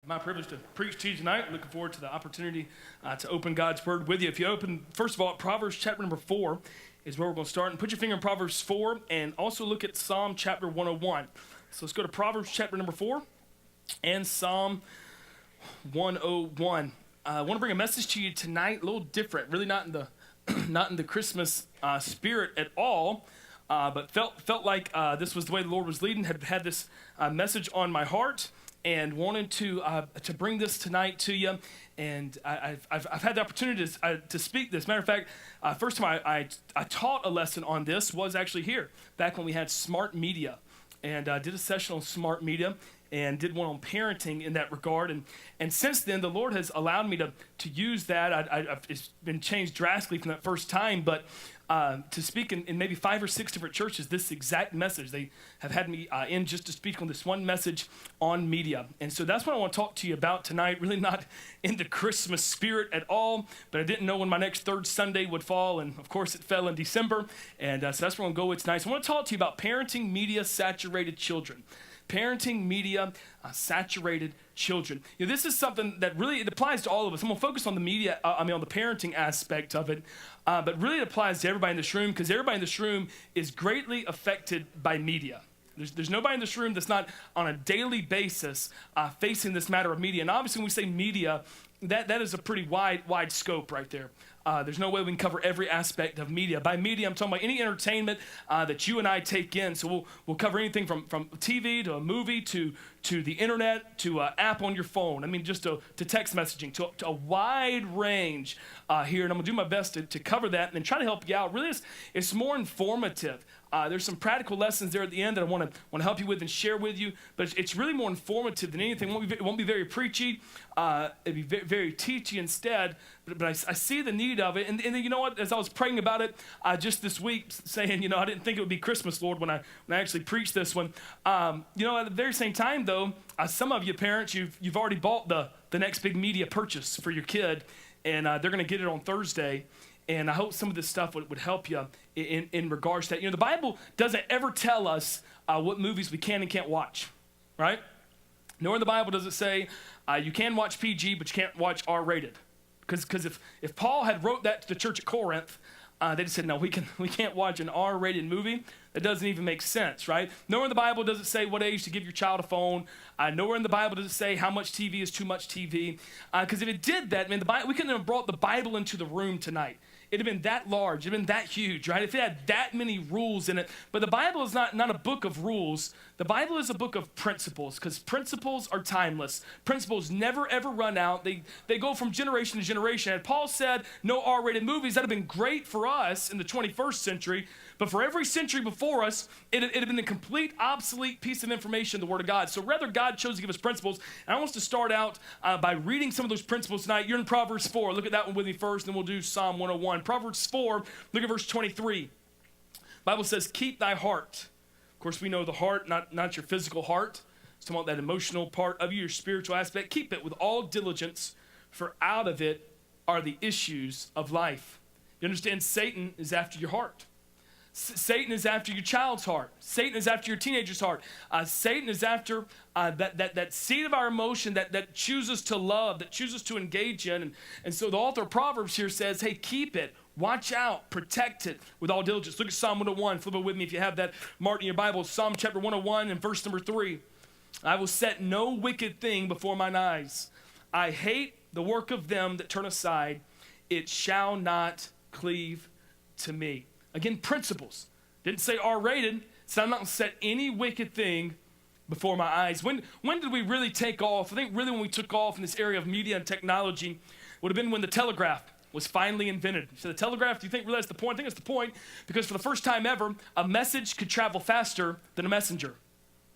My privilege to preach to you tonight. Looking forward to the opportunity to open God's Word with you. If you open, first of all, Proverbs chapter number 4 is where we're going to start. And put your finger in Proverbs 4 and also look at Psalm chapter 101. So let's go to Proverbs chapter number 4 and Psalm 101. I want to bring a message to you tonight, a little different, really not in the not in the Christmas spirit at all, but felt like this was the way the Lord was leading, had this message on my heart, and wanted to bring this tonight to you. And I've had the opportunity to speak this. Matter of fact, first time I taught a lesson on this was actually here, back when we had smart media. And did a session on smart media and did one on parenting in that regard. And since then, the Lord has allowed me to use that. It's been changed drastically from that first time, but to speak in maybe 5 or 6 different churches, this exact message. They have had me in just to speak on this one message on media. And so that's what I want to talk to you about tonight, really not in the Christmas spirit at all, but I didn't know when my next third Sunday would fall, and of course it fell in December, and so that's where I'm going to go with tonight. So I want to talk to you about parenting media-saturated children. Parenting media saturated children. You know, this is something that really, it applies to all of us. I'm going to focus on the media, on the parenting aspect of it, but really it applies to everybody in this room, because everybody in this room is greatly affected by media. There's nobody in this room that's not on a daily basis facing this matter of media. And obviously when we say media, that is a pretty wide scope right there. There's no way we can cover every aspect of media. By media, I'm talking about any entertainment that you and I take in. So we'll cover anything from TV to a movie to the internet to an app on your phone. I mean, just to text messaging, to a wide range here. And I'm going to do my best to cover that and try to help you out. Really, it's more informative. There's some practical lessons there at the end that I want to help you with and share with you. But it's really more informative than anything. It won't be very preachy. It'll be very teachy instead. But I see the need of it. And then, you know what? As I was praying about it just this week, saying, you know, I didn't think it would be Christmas, Lord, when I actually preached this one. You know, at the very same time, though, some of you parents, you've already bought the next big media purchase for your kid, and they're going to get it on Thursday. And I hope some of this stuff would help you in regards to that. You know, the Bible doesn't ever tell us what movies we can and can't watch, right? Nor in the Bible does it say you can watch PG, but you can't watch R-rated. Because if Paul had wrote that to the church at Corinth, they just said, no, we can't watch an R-rated movie. That doesn't even make sense, right? Nowhere in the Bible does it say what age to give your child a phone. Nowhere in the Bible does it say how much TV is too much TV. Because if it did that, man, we couldn't have brought the Bible into the room tonight. It'd have been that large, it'd have been that huge, right? If it had that many rules in it. But the Bible is not a book of rules. The Bible is a book of principles, because principles are timeless. Principles never, ever run out. They go from generation to generation. And Paul said no R-rated movies. That would have been great for us in the 21st century. But for every century before us, it'd have been a complete obsolete piece of information, the Word of God. So rather, God chose to give us principles. And I want us to start out by reading some of those principles tonight. You're in Proverbs 4. Look at that one with me first, and then we'll do Psalm 101. Proverbs 4, look at verse 23. The Bible says, keep thy heart. Of course, we know the heart, not your physical heart. It's talking about that emotional part of you, your spiritual aspect. Keep it with all diligence, for out of it are the issues of life. You understand, Satan is after your heart. Satan is after your child's heart. Satan is after your teenager's heart. Satan is after that seed of our emotion that chooses to love, that chooses to engage in. And so the author of Proverbs here says, hey, keep it, watch out, protect it with all diligence. Look at Psalm 101. Flip it with me if you have that marked in your Bible. Psalm chapter 101 and verse number 3. I will set no wicked thing before mine eyes. I hate the work of them that turn aside. It shall not cleave to me. Again, principles. Didn't say R-rated. So I'm not going to set any wicked thing before my eyes. When did we really take off? I think really when we took off in this area of media and technology would have been when the telegraph was finally invented. So the telegraph, do you think really that's the point? I think that's the point, because for the first time ever, a message could travel faster than a messenger.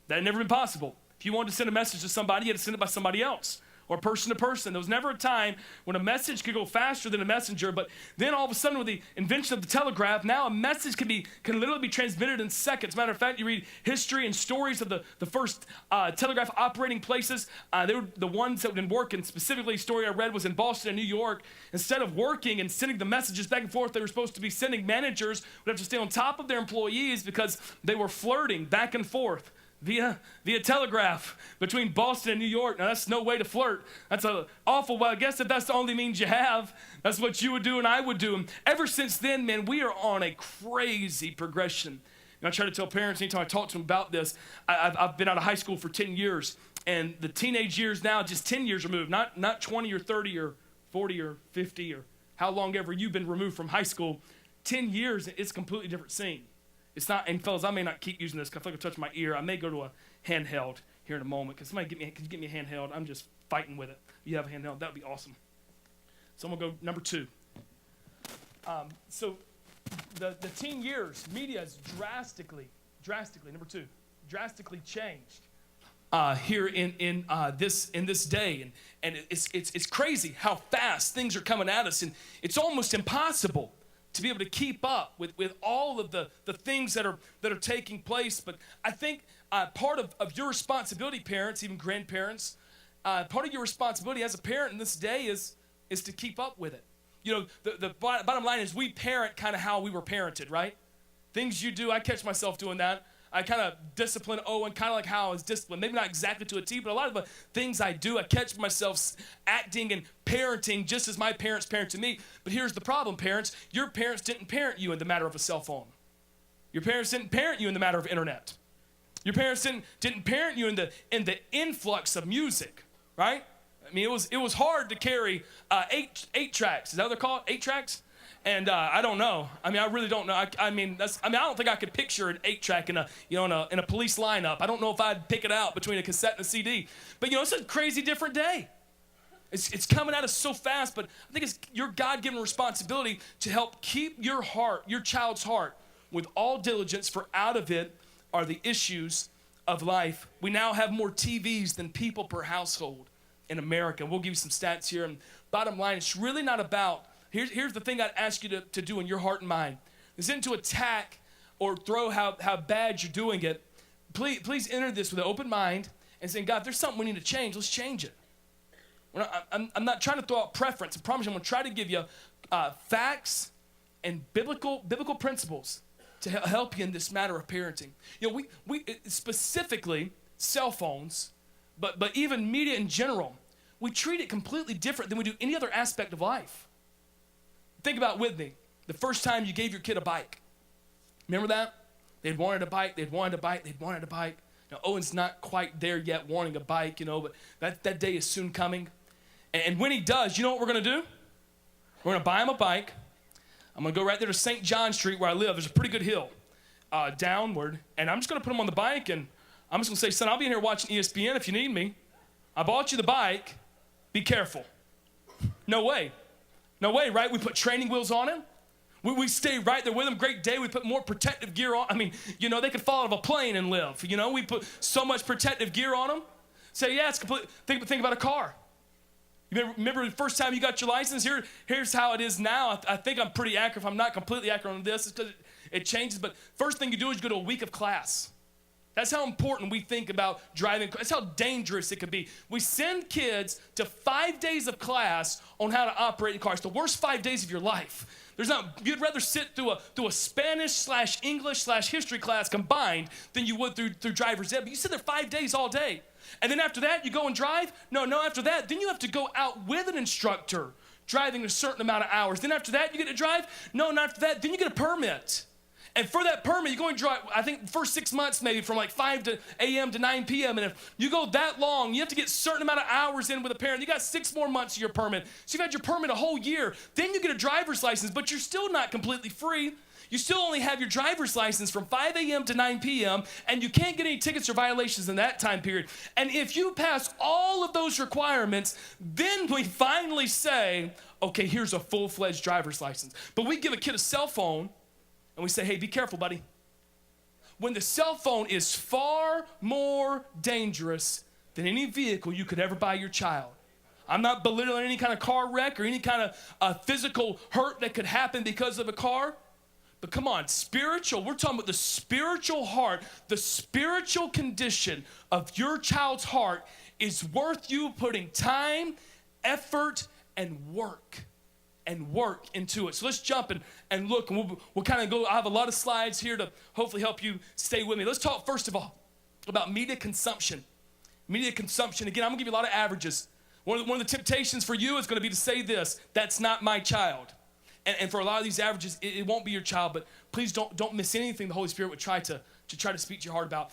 That had never been possible. If you wanted to send a message to somebody, you had to send it by somebody else, or person to person. There was never a time when a message could go faster than a messenger, but then all of a sudden with the invention of the telegraph, now a message can literally be transmitted in seconds. Matter of fact, you read history and stories of the first telegraph operating places. They were the ones that would work, and specifically a story I read was in Boston and New York. Instead of working and sending the messages back and forth they were supposed to be sending, managers would have to stay on top of their employees because they were flirting back and forth via telegraph between Boston and New York. Now, that's no way to flirt. That's awful. Well, I guess if that's the only means you have, that's what you would do and I would do. And ever since then, man, we are on a crazy progression. I try to tell parents anytime I talk to them about this, I've been out of high school for 10 years, and the teenage years now, just 10 years removed, not 20 or 30 or 40 or 50 or how long ever you've been removed from high school. 10 years, it's a completely different scene. It's not, and fellas, I may not keep using this because I feel like I touch my ear. I may go to a handheld here in a moment. Can you get me a handheld? I'm just fighting with it. If you have a handheld, that would be awesome. So I'm going to go number 2. So the teen years, media has drastically, number 2, drastically changed here in this day. And it's crazy how fast things are coming at us. And it's almost impossible to be able to keep up with all of the things that are taking place. But I think part of your responsibility, parents, even grandparents, part of your responsibility as a parent in this day is to keep up with it. You know, the bottom line is we parent kind of how we were parented, right? Things you do, I catch myself doing that. I kind of discipline Owen, kind of like how I was disciplined. Maybe not exactly to a T, but a lot of the things I do, I catch myself acting and parenting just as my parents parented me. But here's the problem, parents. Your parents didn't parent you in the matter of a cell phone. Your parents didn't parent you in the matter of internet. Your parents didn't parent you in the influx of music, right? I mean, it was hard to carry eight tracks. Is that what they're called? 8 tracks? And I don't know. I mean, I really don't know. I don't think I could picture an 8-track in a police lineup. I don't know if I'd pick it out between a cassette and a CD. But it's a crazy different day. It's coming at us so fast. But I think it's your God-given responsibility to help keep your heart, your child's heart, with all diligence. For out of it are the issues of life. We now have more TVs than people per household in America. We'll give you some stats here. And bottom line, it's really not about. Here's the thing I'd ask you to do in your heart and mind. This isn't to attack or throw how bad you're doing it. Please enter this with an open mind and saying, God, if there's something we need to change, let's change it. I'm not trying to throw out preference. I promise you I'm going to try to give you facts and biblical principles to help you in this matter of parenting. We specifically cell phones, but even media in general, we treat it completely different than we do any other aspect of life. Think about with me, the first time you gave your kid a bike. Remember that? They'd wanted a bike. Now, Owen's not quite there yet wanting a bike, but that day is soon coming. And when he does, you know what we're going to do? We're going to buy him a bike. I'm going to go right there to St. John Street where I live. There's a pretty good hill downward. And I'm just going to put him on the bike, and I'm just going to say, son, I'll be in here watching ESPN if you need me. I bought you the bike. Be careful. No way. No way, right? We put training wheels on him. We stay right there with him. Great day. We put more protective gear on. I mean, they could fall out of a plane and live. We put so much protective gear on them. Say, yeah, it's complete. Think about a car. You remember the first time you got your license? Here's how it is now. I think I'm pretty accurate. If I'm not completely accurate on this, it's because it changes. But first thing you do is you go to a week of class. That's how important we think about driving. That's how dangerous it can be. We send kids to 5 days of class on how to operate a car. It's the worst 5 days of your life. You'd rather sit through a Spanish/English/history class combined than you would through driver's ed. But you sit there 5 days all day. And then after that, you go and drive? No, after that, then you have to go out with an instructor driving a certain amount of hours. Then after that, you get to drive? No, not after that. Then you get a permit. And for that permit, you go and drive, I think, first 6 months maybe from like 5 a.m. to 9 p.m. And if you go that long, you have to get a certain amount of hours in with a parent. You got 6 more months of your permit. So you've had your permit a whole year. Then you get a driver's license, but you're still not completely free. You still only have your driver's license from 5 a.m. to 9 p.m., and you can't get any tickets or violations in that time period. And if you pass all of those requirements, then we finally say, okay, here's a full-fledged driver's license. But we give a kid a cell phone, and we say, hey, be careful, buddy. When the cell phone is far more dangerous than any vehicle you could ever buy your child. I'm not belittling any kind of car wreck or any kind of physical hurt that could happen because of a car. But come on, spiritual, we're talking about the spiritual heart, the spiritual condition of your child's heart is worth you putting time, effort, and work into it. So let's jump and look, and we'll kind of go. I have a lot of slides here to hopefully help you stay with me. Let's talk first of all about media consumption. Media consumption, again, I'm gonna give you a lot of averages. One of the temptations for you is gonna be to say this: that's not my child. And for a lot of these averages, it won't be your child, but please don't miss anything the Holy Spirit would try to speak to your heart about.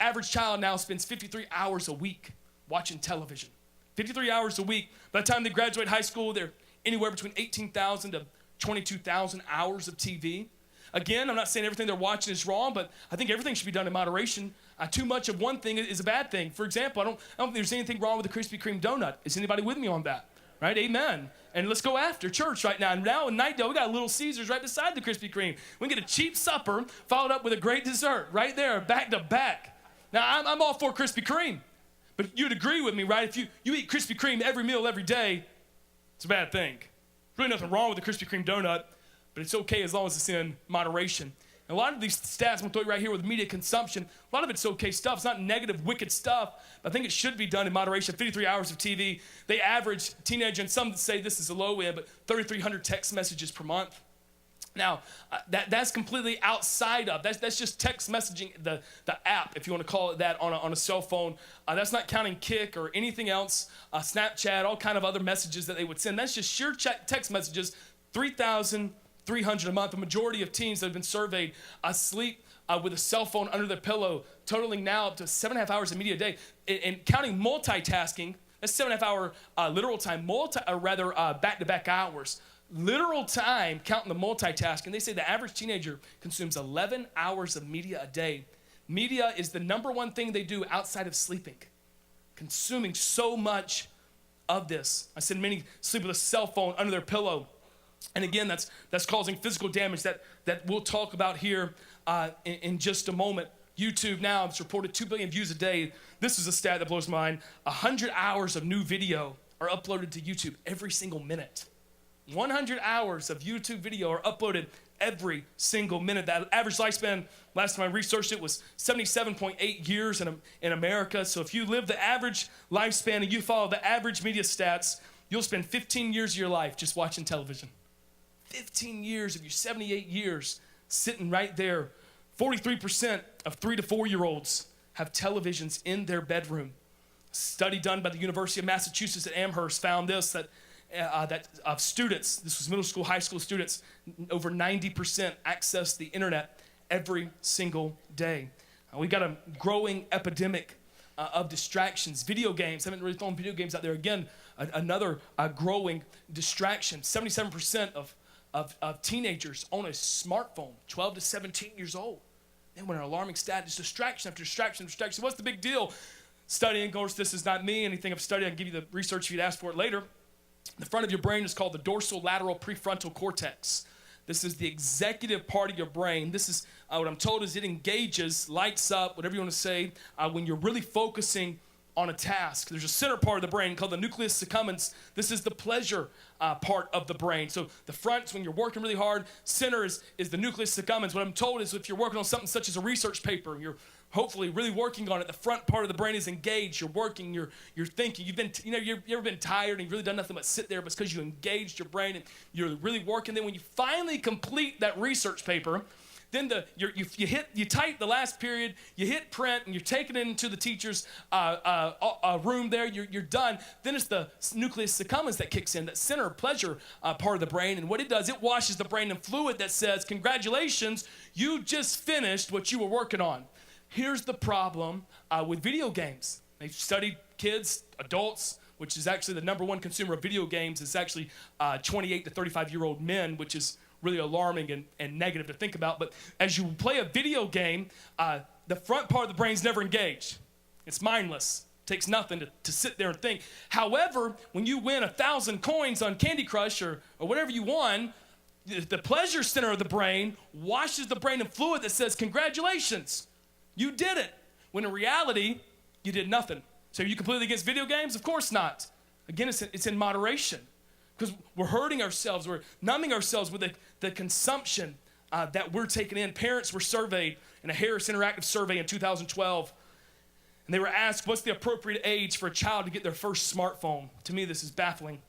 Average child now spends 53 hours a week watching television. 53 hours a week. By the time they graduate high school, they're anywhere between 18,000 to 22,000 hours of TV. Again, I'm not saying everything they're watching is wrong, but I think everything should be done in moderation. Too much of one thing is a bad thing. For example, I don't think there's anything wrong with a Krispy Kreme donut. Is anybody with me on that? Right? Amen. And let's go after church right now. And now in Nightdale, we got Little Caesars right beside the Krispy Kreme. We can get a cheap supper followed up with a great dessert right there, back to back. Now, I'm all for Krispy Kreme, but you'd agree with me, right? If you eat Krispy Kreme every meal, every day, it's a bad thing. There's really nothing wrong with the Krispy Kreme donut, but it's okay as long as it's in moderation. And a lot of these stats, I'm going to throw you right here with media consumption, a lot of it's okay stuff. It's not negative, wicked stuff, but I think it should be done in moderation. 53 hours of TV. They average, teenager, and some say this is a low end, but 3,300 text messages per month. Now, that's completely outside of, that's just text messaging, the app, if you want to call it that, on a cell phone. That's not counting Kik or anything else, Snapchat, all kind of other messages that they would send. That's just sheer text messages, 3,300 a month. The majority of teens that have been surveyed sleep with a cell phone under their pillow, totaling now up to 7.5 hours of media a day. And counting multitasking, that's 7.5 hour literal time, back-to-back hours. Literal time, counting the multitasking, they say the average teenager consumes 11 hours of media a day. Media is the number one thing they do outside of sleeping, consuming so much of this. I said many sleep with a cell phone under their pillow. And again, that's causing physical damage that we'll talk about here in just a moment. YouTube now, it's reported 2 billion views a day. This is a stat that blows my mind. 100 hours of new video are uploaded to YouTube every single minute. 100 hours of YouTube video are uploaded every single minute. That average lifespan, last time I researched it, was 77.8 years in America. So if you live the average lifespan and you follow the average media stats, you'll spend 15 years of your life just watching television. 15 years of your 78 years sitting right there. 43% of 3 to 4 year olds have televisions in their bedroom. A study done by the University of Massachusetts at Amherst found this, that of students, this was middle school, high school students, over 90% access the internet every single day. We got a growing epidemic of distractions. Video games, haven't really thrown video games out there. Again, another growing distraction. 77% of teenagers own a smartphone, 12 to 17 years old. And when an alarming stat is distraction after distraction after distraction. What's the big deal? Studying, of course, this is not me, anything I've studied. I can give you the research if you'd ask for it later. The front of your brain is called the dorsolateral prefrontal cortex. This is the executive part of your brain. This is what I'm told is it engages, lights up, whatever you want to say, when you're really focusing on a task. There's a center part of the brain called the nucleus accumbens. This is the pleasure part of the brain. So the front is when you're working really hard. Center is the nucleus accumbens. What I'm told is if you're working on something such as a research paper, and you're hopefully really working on it, the front part of the brain is engaged. You're working, you're thinking. You've ever been tired and you've really done nothing but sit there, but it's because you engaged your brain and you're really working. Then when you finally complete that research paper, then you type the last period, you hit print, and you're taking it into the teacher's room there, you're done. Then it's the nucleus accumbens that kicks in, that center pleasure part of the brain. And what it does, it washes the brain in fluid that says, congratulations, you just finished what you were working on. Here's the problem with video games. They've studied kids, adults, which is actually the number one consumer of video games. It's actually 28 to 35-year-old men, which is really alarming and negative to think about. But as you play a video game, the front part of the brain's never engaged. It's mindless. It takes nothing to sit there and think. However, when you win 1,000 coins on Candy Crush or whatever you won, the pleasure center of the brain washes the brain in fluid that says, congratulations, you did it. When in reality, you did nothing. So are you completely against video games? Of course not. Again, it's in moderation. Because we're hurting ourselves, we're numbing ourselves with the consumption that we're taking in. Parents were surveyed in a Harris Interactive survey in 2012, and they were asked, what's the appropriate age for a child to get their first smartphone? To me, this is baffling.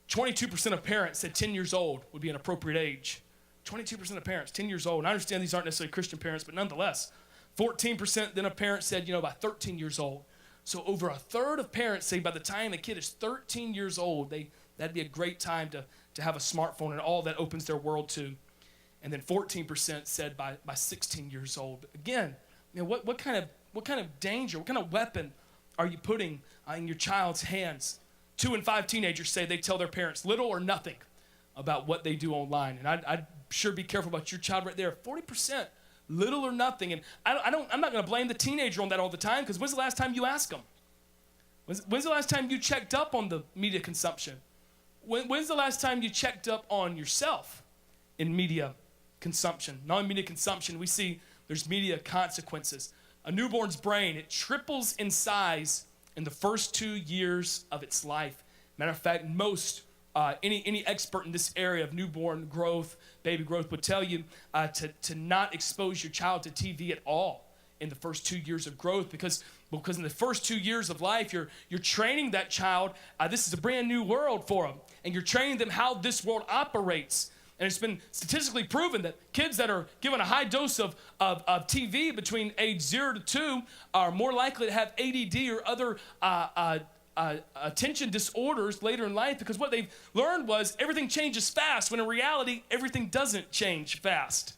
22% of parents said 10 years old would be an appropriate age. 22% of parents, 10 years old. And I understand these aren't necessarily Christian parents, but nonetheless, 14% then of parents said, by 13 years old. So over a third of parents say by the time a kid is 13 years old, that'd be a great time to have a smartphone and all that opens their world to. And then 14% said by 16 years old. But again, what kind of danger, what kind of weapon are you putting in your child's hands? 2 in 5 teenagers say they tell their parents little or nothing about what they do online. And I'd sure be careful about your child right there. 40%, little or nothing. And I'm not going to blame the teenager on that all the time, because when's the last time you asked them? When's the last time you checked up on the media consumption? When's the last time you checked up on yourself in media consumption? Not in media consumption, we see there's media consequences. A newborn's brain, it triples in size in the first 2 years of its life. Matter of fact, any expert in this area of newborn growth, baby growth, would tell you to not expose your child to TV at all in the first 2 years of growth, because in the first 2 years of life, you're training that child. This is a brand new world for them, and you're training them how this world operates. And it's been statistically proven that kids that are given a high dose of TV between age 0 to 2 are more likely to have ADD or other attention disorders later in life, because what they've learned was everything changes fast, when in reality, everything doesn't change fast.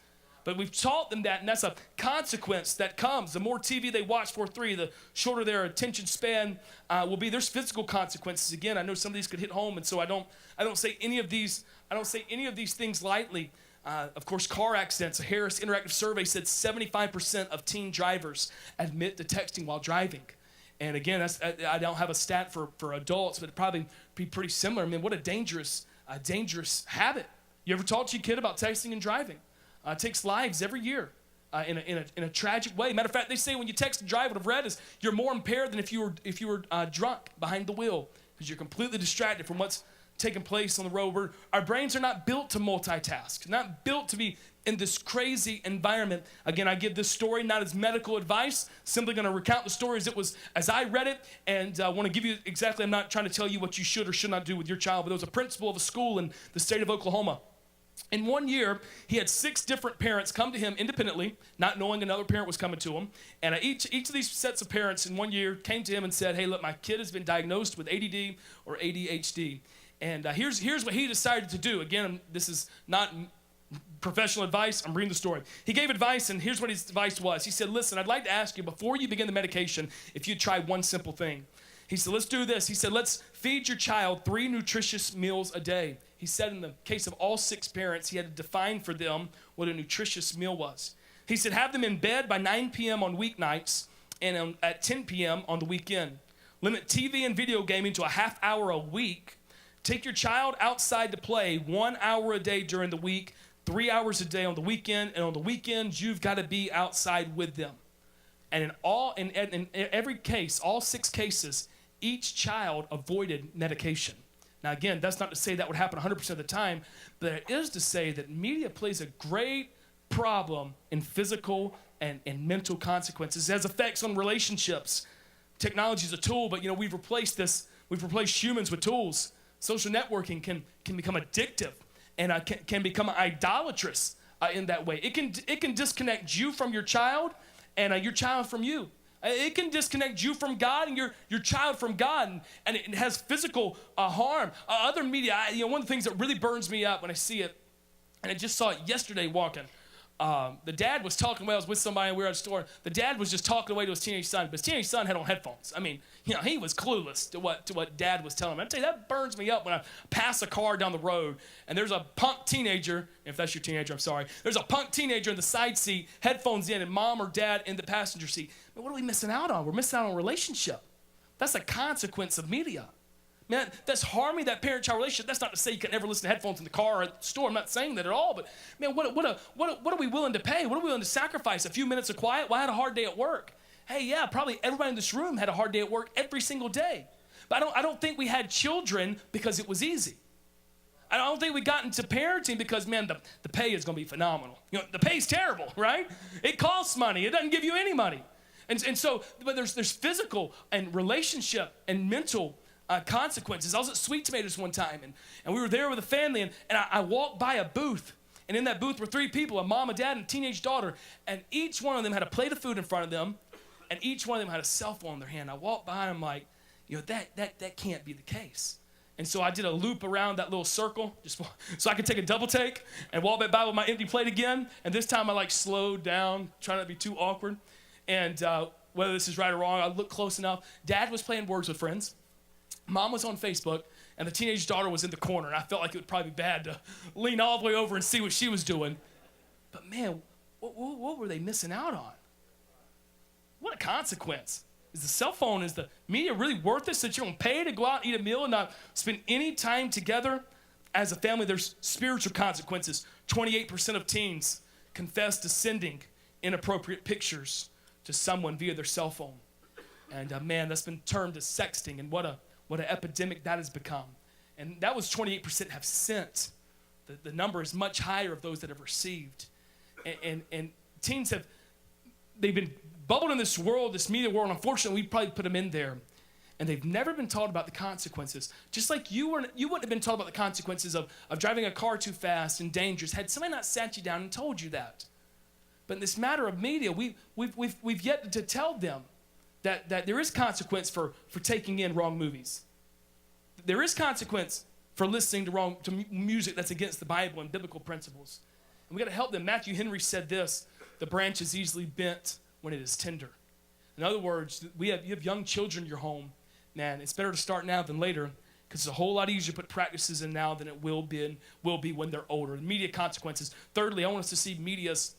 But we've taught them that, and that's a consequence that comes. The more TV they watch for 3, the shorter their attention span will be. There's physical consequences. Again, I know some of these could hit home, and so I don't say any of these things lightly. Of course, car accidents. A Harris Interactive survey said 75% of teen drivers admit to texting while driving. And again, I don't have a stat for adults, but it'd probably be pretty similar. I mean, what a dangerous habit. You ever talk to your kid about texting and driving? It takes lives every year in a tragic way. Matter of fact, they say when you text and drive, what I've read is you're more impaired than if you were drunk behind the wheel, because you're completely distracted from what's taking place on the road. Our brains are not built to multitask, not built to be in this crazy environment. Again, I give this story not as medical advice, simply going to recount the story as it was as I read it, and I want to give you exactly, I'm not trying to tell you what you should or should not do with your child, but there was a principal of a school in the state of Oklahoma. In 1 year, he had 6 different parents come to him independently, not knowing another parent was coming to him. And each of these sets of parents in 1 year came to him and said, hey, look, my kid has been diagnosed with ADD or ADHD. And here's what he decided to do. Again, this is not professional advice. I'm reading the story. He gave advice, and here's what his advice was. He said, listen, I'd like to ask you, before you begin the medication, if you'd try one simple thing. He said, let's do this. He said, let's feed your child 3 nutritious meals a day. He said in the case of all 6 parents, he had to define for them what a nutritious meal was. He said, have them in bed by 9 p.m. on weeknights and at 10 p.m. on the weekend. Limit TV and video gaming to a half hour a week. Take your child outside to play 1 hour a day during the week, 3 hours a day on the weekend, and on the weekends, you've got to be outside with them. And in every case, all 6 cases, each child avoided medication. Now, again, that's not to say that would happen 100% of the time, but it is to say that media plays a great problem in physical and mental consequences. It has effects on relationships. Technology is a tool, but we've replaced humans with tools. Social networking can become addictive and can become idolatrous in that way. It can disconnect you from your child and your child from you. It can disconnect you from God and your child from God, and it has physical harm. Other media, one of the things that really burns me up when I see it, and I just saw it yesterday walking. The dad was talking away. I was with somebody, and we were at a store. The dad was just talking away to his teenage son, but his teenage son had on headphones. I mean, he was clueless to what dad was telling him. I tell you, that burns me up when I pass a car down the road, and there's a punk teenager. If that's your teenager, I'm sorry. There's a punk teenager in the side seat, headphones in, and mom or dad in the passenger seat. Man, what are we missing out on? We're missing out on a relationship. That's a consequence of media. Man, that's harming that parent-child relationship. That's not to say you can never listen to headphones in the car or at the store. I'm not saying that at all. But, man, what are we willing to pay? What are we willing to sacrifice? A few minutes of quiet? Well, I had a hard day at work. Hey, yeah, probably everybody in this room had a hard day at work every single day. But I don't think we had children because it was easy. I don't think we got into parenting because, man, the pay is going to be phenomenal. The pay's terrible, right? It costs money. It doesn't give you any money. And so, but there's physical and relationship and mental consequences. I was at Sweet Tomatoes one time, and we were there with a family, and I walked by a booth, And in that booth were 3 people, a mom, a dad, and a teenage daughter. And each one of them had a plate of food in front of them, and each one of them had a cell phone in their hand. I walked by them like, that can't be the case. And so I did a loop around that little circle just so I could take a double take and walk back by with my empty plate again. And this time I slowed down, trying not to be too awkward. And whether this is right or wrong, I looked close enough. Dad was playing Words with Friends. Mom was on Facebook, and the teenage daughter was in the corner. And I felt like it would probably be bad to lean all the way over and see what she was doing. But man, what were they missing out on? What a consequence. Is the cell phone, is the media really worth it so that you're going to pay to go out and eat a meal and not spend any time together as a family? There's spiritual consequences. 28% of teens confess to sending inappropriate pictures to someone via their cell phone. And man, that's been termed as sexting, and what an epidemic that has become. And that was 28% have sent. The number is much higher of those that have received. And teens they've been bubbled in this world, this media world. Unfortunately, we probably put them in there, and they've never been taught about the consequences. Just like you wouldn't have been taught about the consequences of driving a car too fast and dangerous had somebody not sat you down and told you that. But in this matter of media, we've yet to tell them that there is consequence for taking in wrong movies. There is consequence for listening to music that's against the Bible and biblical principles. And we got to help them. Matthew Henry said this: "The branch is easily bent when it is tender." In other words, you have young children in your home. Man, it's better to start now than later, because it's a whole lot easier to put practices in now than it will be when they're older. The media consequences. Thirdly, I want us to see media's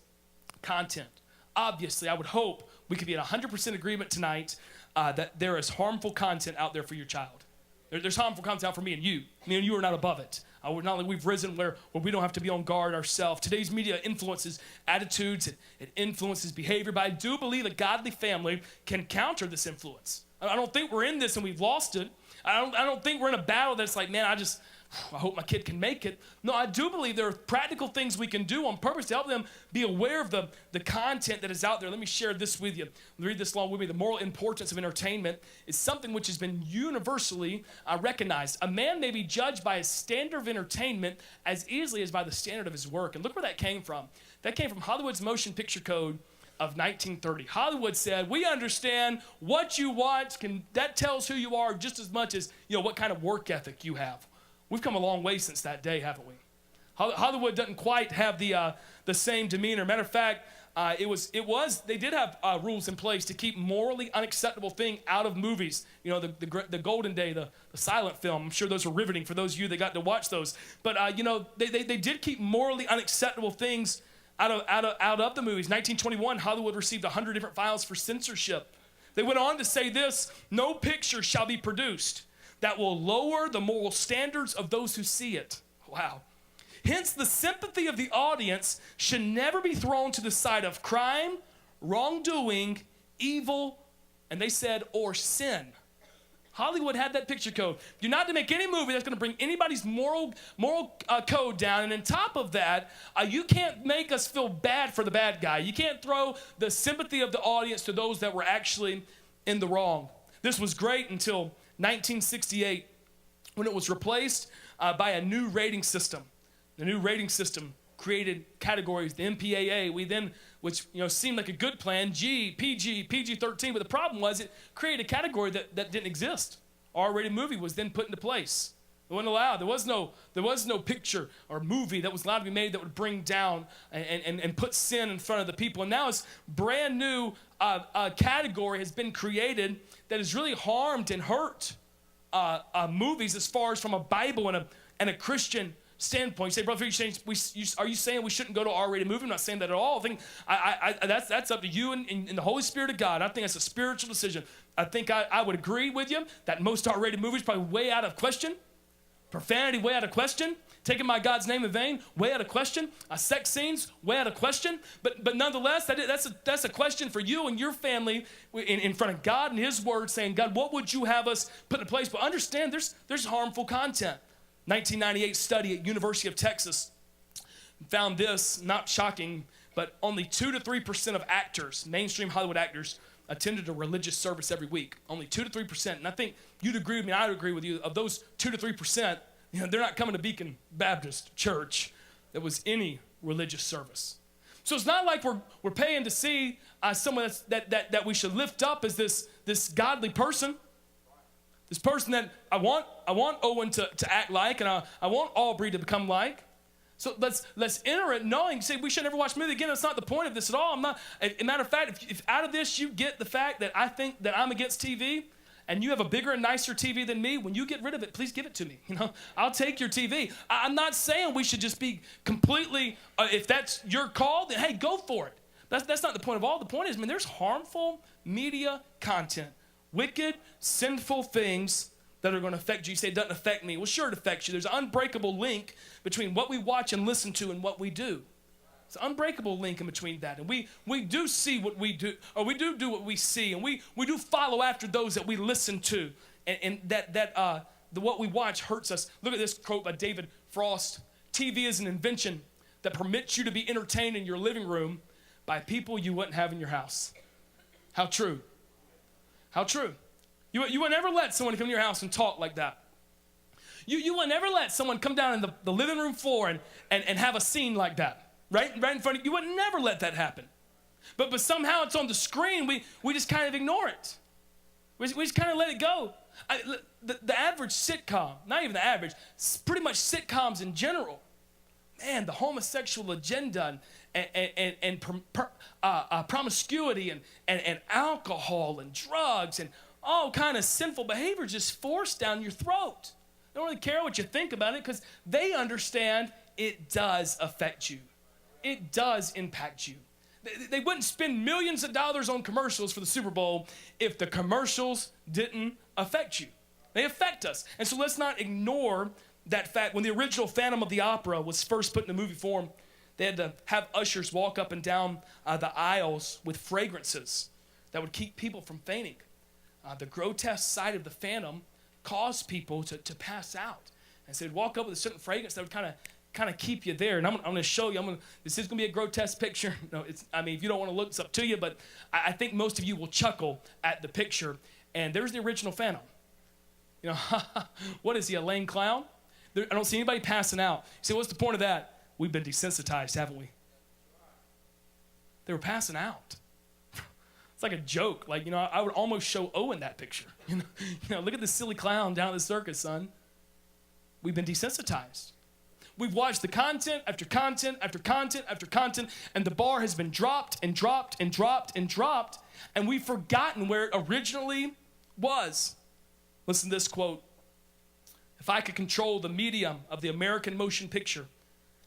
content. Obviously, I would hope we could be at 100% agreement tonight that there is harmful content out there for your child. There's harmful content out for me and you. Me and you are not above it. Not only we've risen where we don't have to be on guard ourselves. Today's media influences attitudes, it influences behavior, but I do believe a godly family can counter this influence. I don't think we're in this and we've lost it. I don't think we're in a battle that's like, man, I hope my kid can make it. No, I do believe there are practical things we can do on purpose to help them be aware of the content that is out there. Let me share this with you. Read this along with me. The moral importance of entertainment is something which has been universally recognized. A man may be judged by his standard of entertainment as easily as by the standard of his work. And look where that came from. That came from Hollywood's motion picture code of 1930. Hollywood said, we understand what you watch, that tells who you are just as much as what kind of work ethic you have. We've come a long way since that day, haven't we? Hollywood doesn't quite have the same demeanor. Matter of fact, they did have rules in place to keep morally unacceptable thing out of movies. The golden day, the silent film. I'm sure those were riveting for those of you that got to watch those. But they did keep morally unacceptable things out of the movies. 1921, Hollywood received 100 different files for censorship. They went on to say this: no picture shall be produced that will lower the moral standards of those who see it. Wow. Hence, the sympathy of the audience should never be thrown to the side of crime, wrongdoing, evil, and they said, or sin. Hollywood had that picture code. You're not to make any movie that's going to bring anybody's moral code down. And on top of that, you can't make us feel bad for the bad guy. You can't throw the sympathy of the audience to those that were actually in the wrong. This was great until 1968, when it was replaced by a new rating system. The new rating system created categories, the MPAA, which seemed like a good plan, G, PG, PG-13, but the problem was it created a category that didn't exist. R-rated movie was then put into place. It wasn't allowed. There was no picture or movie that was allowed to be made that would bring down and put sin in front of the people. And now this brand new category has been created that has really harmed and hurt movies as far as from a Bible and a Christian standpoint. You say, brother, are you saying we shouldn't go to an R-rated movie? I'm not saying that at all. I think that's up to you and the Holy Spirit of God. I think that's a spiritual decision. I think I would agree with you that most R-rated movies probably way out of question. Profanity, way out of question. Taking my God's name in vain, way out of question. Sex scenes, way out of question. But nonetheless, that's a question for you and your family in front of God and His Word, saying, God, what would you have us put in place? But understand, there's harmful content. 1998 study at University of Texas found this, not shocking, but only 2 to 3% of actors, mainstream Hollywood actors, attended a religious service every week. Only 2 to 3%. And I think you'd agree with me, and I'd agree with you, of those 2 to 3%, they're not coming to Beacon Baptist Church. There was any religious service. So it's not like we're paying to see someone that we should lift up as this godly person. This person that I want Owen to act like, and I want Aubrey to become like. So let's enter it knowing, say, we should never watch a movie again. That's not the point of this at all. As a matter of fact, if out of this you get the fact that I think that I'm against TV, and you have a bigger and nicer TV than me, when you get rid of it, please give it to me. I'll take your TV. I'm not saying we should just be completely, if that's your call, then hey, go for it. That's not the point of all. The point is, there's harmful media content, wicked, sinful things that are going to affect you. You say, it doesn't affect me. Well, sure it affects you. There's an unbreakable link between what we watch and listen to and what we do. It's an unbreakable link in between that. And we do see what we do, or we do what we see, and we do follow after those that we listen to. And what we watch hurts us. Look at this quote by David Frost. TV is an invention that permits you to be entertained in your living room by people you wouldn't have in your house. How true. How true. You would never let someone come to your house and talk like that. You would never let someone come down in the living room floor and have a scene like that. Right in front of you. You would never let that happen. But somehow it's on the screen. We just kind of ignore it. We just kind of let it go. The average sitcom, not even the average, pretty much sitcoms in general, man, the homosexual agenda and promiscuity and alcohol and drugs and all kind of sinful behavior just forced down your throat. They don't really care what you think about it because they understand it does affect you. It does impact you. They wouldn't spend millions of dollars on commercials for the Super Bowl if the commercials didn't affect you. They affect us. And so let's not ignore that fact. When the original Phantom of the Opera was first put in the movie form, they had to have ushers walk up and down the aisles with fragrances that would keep people from fainting. The grotesque sight of the Phantom caused people to pass out. And so they'd walk up with a certain fragrance that would kind of keep you there. And I'm going to show you. This is going to be a grotesque picture. No, if you don't want to look, it's up to you. But I think most of you will chuckle at the picture. And there's the original Phantom. What is he, a lame clown? I don't see anybody passing out. You say, what's the point of that? We've been desensitized, haven't we? They were passing out. It's like a joke. I would almost show Owen that picture. Look at this silly clown down at the circus, son. We've been desensitized. We've watched the content after content after content after content, and the bar has been dropped and dropped and dropped and dropped, and we've forgotten where it originally was. Listen to this quote. If I could control the medium of the American motion picture,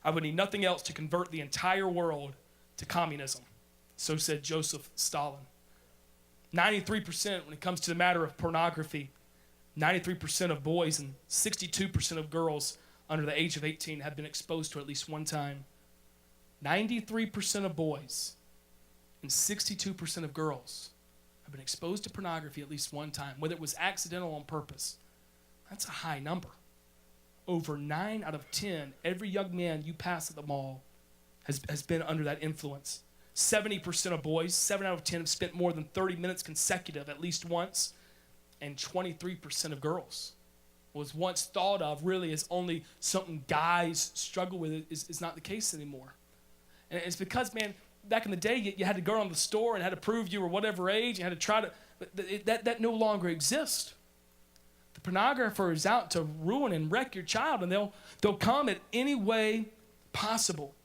I would need nothing else to convert the entire world to communism. So said Joseph Stalin. 93% when it comes to the matter of pornography, 93% of boys and 62% of girls under the age of 18 have been exposed to at least one time. 93% of boys and 62% of girls have been exposed to pornography at least one time, whether it was accidental or on purpose. That's a high number. Over 9 out of 10, every young man you pass at the mall has been under that influence. 70% of boys, 7 out of 10 have spent more than 30 minutes consecutive at least once, and 23% of girls was once thought of really as only something guys struggle with is not the case anymore. And it's because, man, back in the day, you had to go around the store and had to prove you were whatever age. You had to try to, but that no longer exists. The pornographer is out to ruin and wreck your child, and they'll come at any way possible.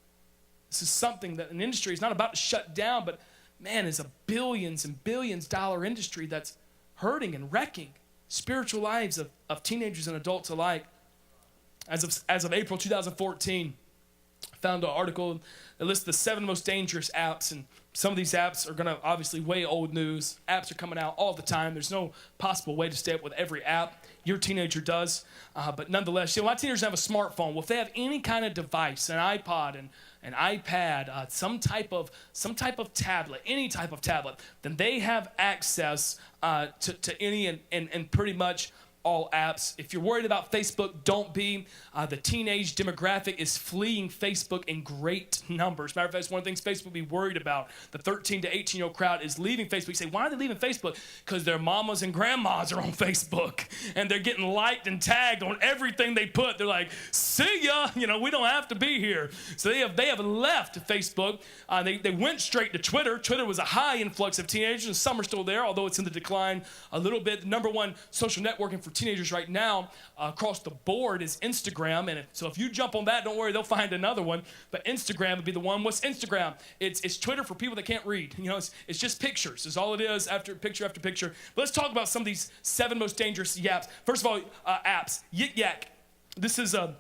This is something that an industry is not about to shut down, but man, is a billions and billions dollar industry that's hurting and wrecking spiritual lives of teenagers and adults alike. As of April 2014, I found an article that lists the 7 most dangerous apps, and some of these apps are going to obviously way old news. Apps are coming out all the time. There's no possible way to stay up with every app. Your teenager does, but nonetheless, my teenagers have a smartphone. Well, if they have any kind of device, an iPod and an iPad, some type of tablet, any type of tablet, then they have access to any and pretty much all apps. If you're worried about Facebook, don't be. The teenage demographic is fleeing Facebook in great numbers. Matter of fact, it's one of the things Facebook will be worried about. The 13 to 18-year-old crowd is leaving Facebook. You say, why are they leaving Facebook? Because their mamas and grandmas are on Facebook, and they're getting liked and tagged on everything they put. They're like, see ya, we don't have to be here. So they have left Facebook. They went straight to Twitter. Twitter was a high influx of teenagers, and some are still there, although it's in the decline a little bit. The number one social networking for teenagers right now across the board is Instagram. And so if you jump on that, don't worry, they'll find another one. But Instagram would be the one. What's Instagram? It's Twitter for people that can't read. It's just pictures. It's all it is, after picture after picture. But let's talk about some of these 7 most dangerous apps. First of all, apps. Yik Yak. This is a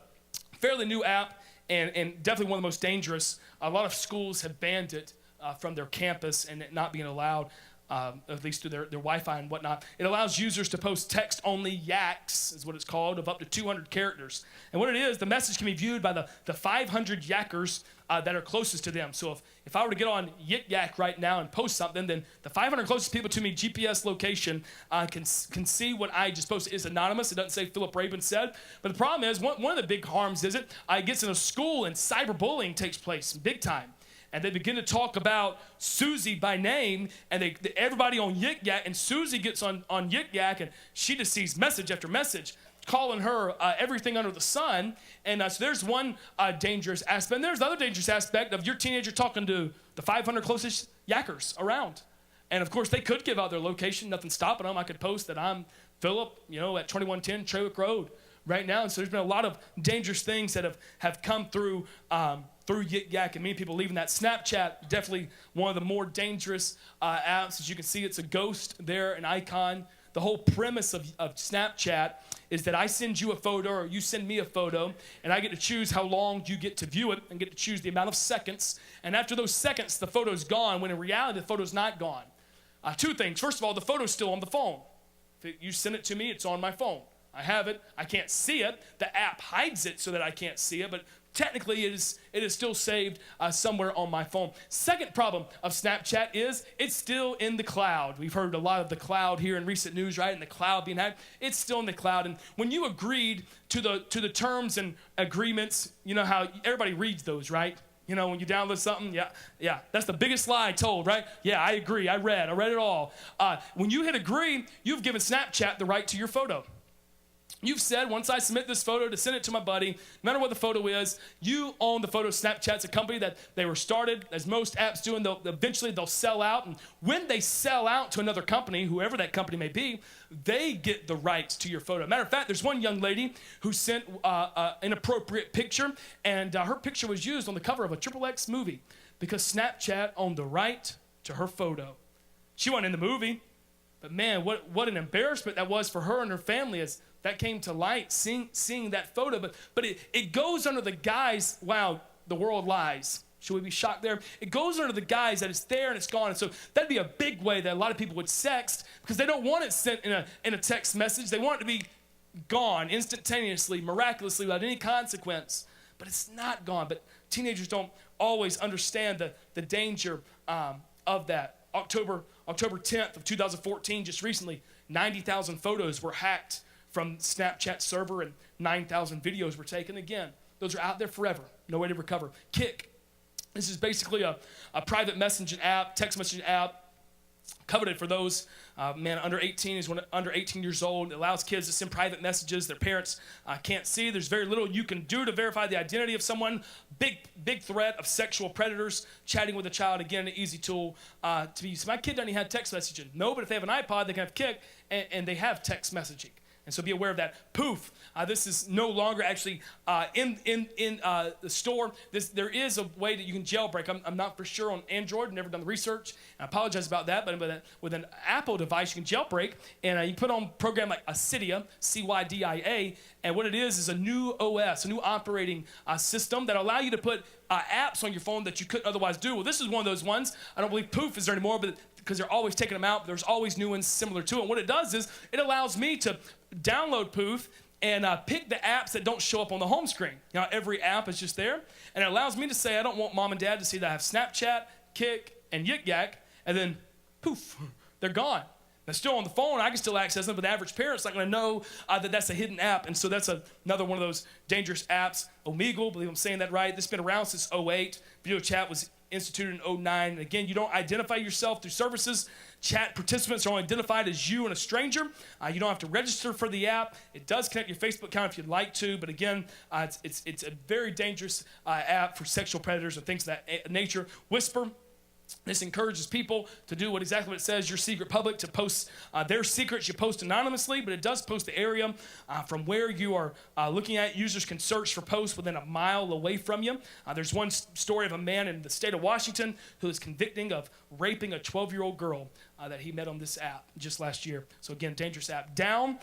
fairly new app and definitely one of the most dangerous. A lot of schools have banned it from their campus and it not being allowed. At least through their Wi-Fi and whatnot. It allows users to post text-only yaks, is what it's called, of up to 200 characters. And what it is, the message can be viewed by the 500 yakkers that are closest to them. So if I were to get on Yik Yak right now and post something, then the 500 closest people to me, GPS location, can see what I just posted. It's anonymous. It doesn't say Philip Rabon said. But the problem is, one of the big harms is it gets in a school and cyberbullying takes place big time. And they begin to talk about Susie by name, and everybody on Yik Yak, and Susie gets on Yik Yak, and she just sees message after message calling her everything under the sun. And so there's one dangerous aspect. And there's the other dangerous aspect of your teenager talking to the 500 closest yakkers around. And of course, they could give out their location, nothing stopping them. I could post that I'm Philip, at 2110 Trawick Road right now. And so there's been a lot of dangerous things that have come through Yik Yak, and many people leaving that. Snapchat, definitely one of the more dangerous apps. As you can see, it's a ghost there, an icon. The whole premise of Snapchat is that I send you a photo or you send me a photo, and I get to choose how long you get to view it and get to choose the amount of seconds. And after those seconds, the photo's gone, when in reality, the photo's not gone. 2 things. First of all, the photo's still on the phone. If you send it to me, it's on my phone. I have it. I can't see it. The app hides it so that I can't see it, but technically it is still saved somewhere on my phone. Second problem of Snapchat is it's still in the cloud. We've heard a lot of the cloud here in recent news, right? And the cloud being hacked. It's still in the cloud. And when you agreed to the terms and agreements, you know how everybody reads those, right? When you download something, yeah, that's the biggest lie told, right? Yeah, I agree. I read it all. When you hit agree, you've given Snapchat the right to your photo. You've said, once I submit this photo to send it to my buddy, no matter what the photo is, you own the photo. Snapchat's a company that they were started, as most apps do, and eventually they'll sell out. And when they sell out to another company, whoever that company may be, they get the rights to your photo. Matter of fact, there's one young lady who sent an inappropriate picture, and her picture was used on the cover of a XXX movie because Snapchat owned the right to her photo. She wasn't in the movie, but man, what an embarrassment that was for her and her family as that came to light, seeing that photo. But it goes under the guise, wow, the world lies. Should we be shocked there? It goes under the guise that it's there and it's gone. And so that'd be a big way that a lot of people would sext because they don't want it sent in a text message. They want it to be gone instantaneously, miraculously, without any consequence. But it's not gone. But teenagers don't always understand the danger of that. October 10th of 2014, just recently, 90,000 photos were hacked from Snapchat server and 9,000 videos were taken. Again, those are out there forever. No way to recover. Kik. This is basically a private messaging app, text messaging app. Coveted for those, under 18 is when under 18 years old. It allows kids to send private messages their parents can't see. There's very little you can do to verify the identity of someone. Big threat of sexual predators chatting with a child. Again, an easy tool to be used. My kid doesn't even have text messaging. No, but if they have an iPod, they can have Kik, and they have text messaging. And so be aware of that. Poof. This is no longer actually in the store. There is a way that you can jailbreak. I'm not for sure on Android. Never done the research. I apologize about that. But with an Apple device, you can jailbreak. And you put on a program like Cydia, C-Y-D-I-A. And what it is a new OS, a new operating system that allow you to put apps on your phone that you couldn't otherwise do. Well, this is one of those ones. I don't believe Poof is there anymore, but because they're always taking them out. There's always new ones similar to it. And what it does is it allows me to download Poof and pick the apps that don't show up on the home screen. Every app is just there. And it allows me to say, I don't want mom and dad to see that I have Snapchat, Kik, and Yik Yak. And then, poof, they're gone. Now, still on the phone, I can still access them, but the average parent's not going to know that that's a hidden app. And so that's another one of those dangerous apps. Omegle, believe I'm saying that right. This has been around since '08. Video chat was instituted in '09. And again, you don't identify yourself through services. Chat participants are only identified as you and a stranger. You don't have to register for the app. It does connect your Facebook account if you'd like to, but again, it's a very dangerous app for sexual predators and things of that nature. Whisper. This encourages people to do exactly what it says, your secret public, to post their secrets. You post anonymously, but it does post the area from where you are looking at. Users can search for posts within a mile away from you. There's one story of a man in the state of Washington who is convicting of raping a 12-year-old girl that he met on this app just last year. So again, dangerous app. Down,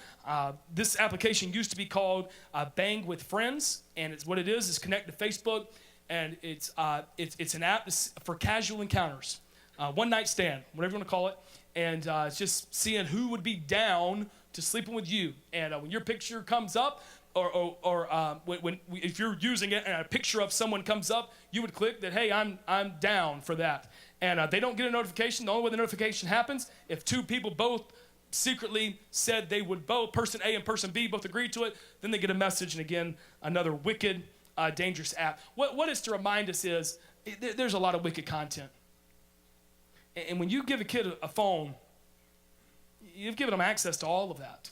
this application used to be called Bang with Friends, and what it is connect to Facebook. And it's an app for casual encounters, one night stand, whatever you want to call it. And it's just seeing who would be down to sleeping with you. And when your picture comes up, if you're using it and a picture of someone comes up, you would click that, hey, I'm down for that. And they don't get a notification. The only way the notification happens if two people both secretly said they would both, person A and person B both agreed to it, then they get a message. And again, another wicked, dangerous app. What is to remind us is there's a lot of wicked content. And when you give a kid a phone, you've given them access to all of that.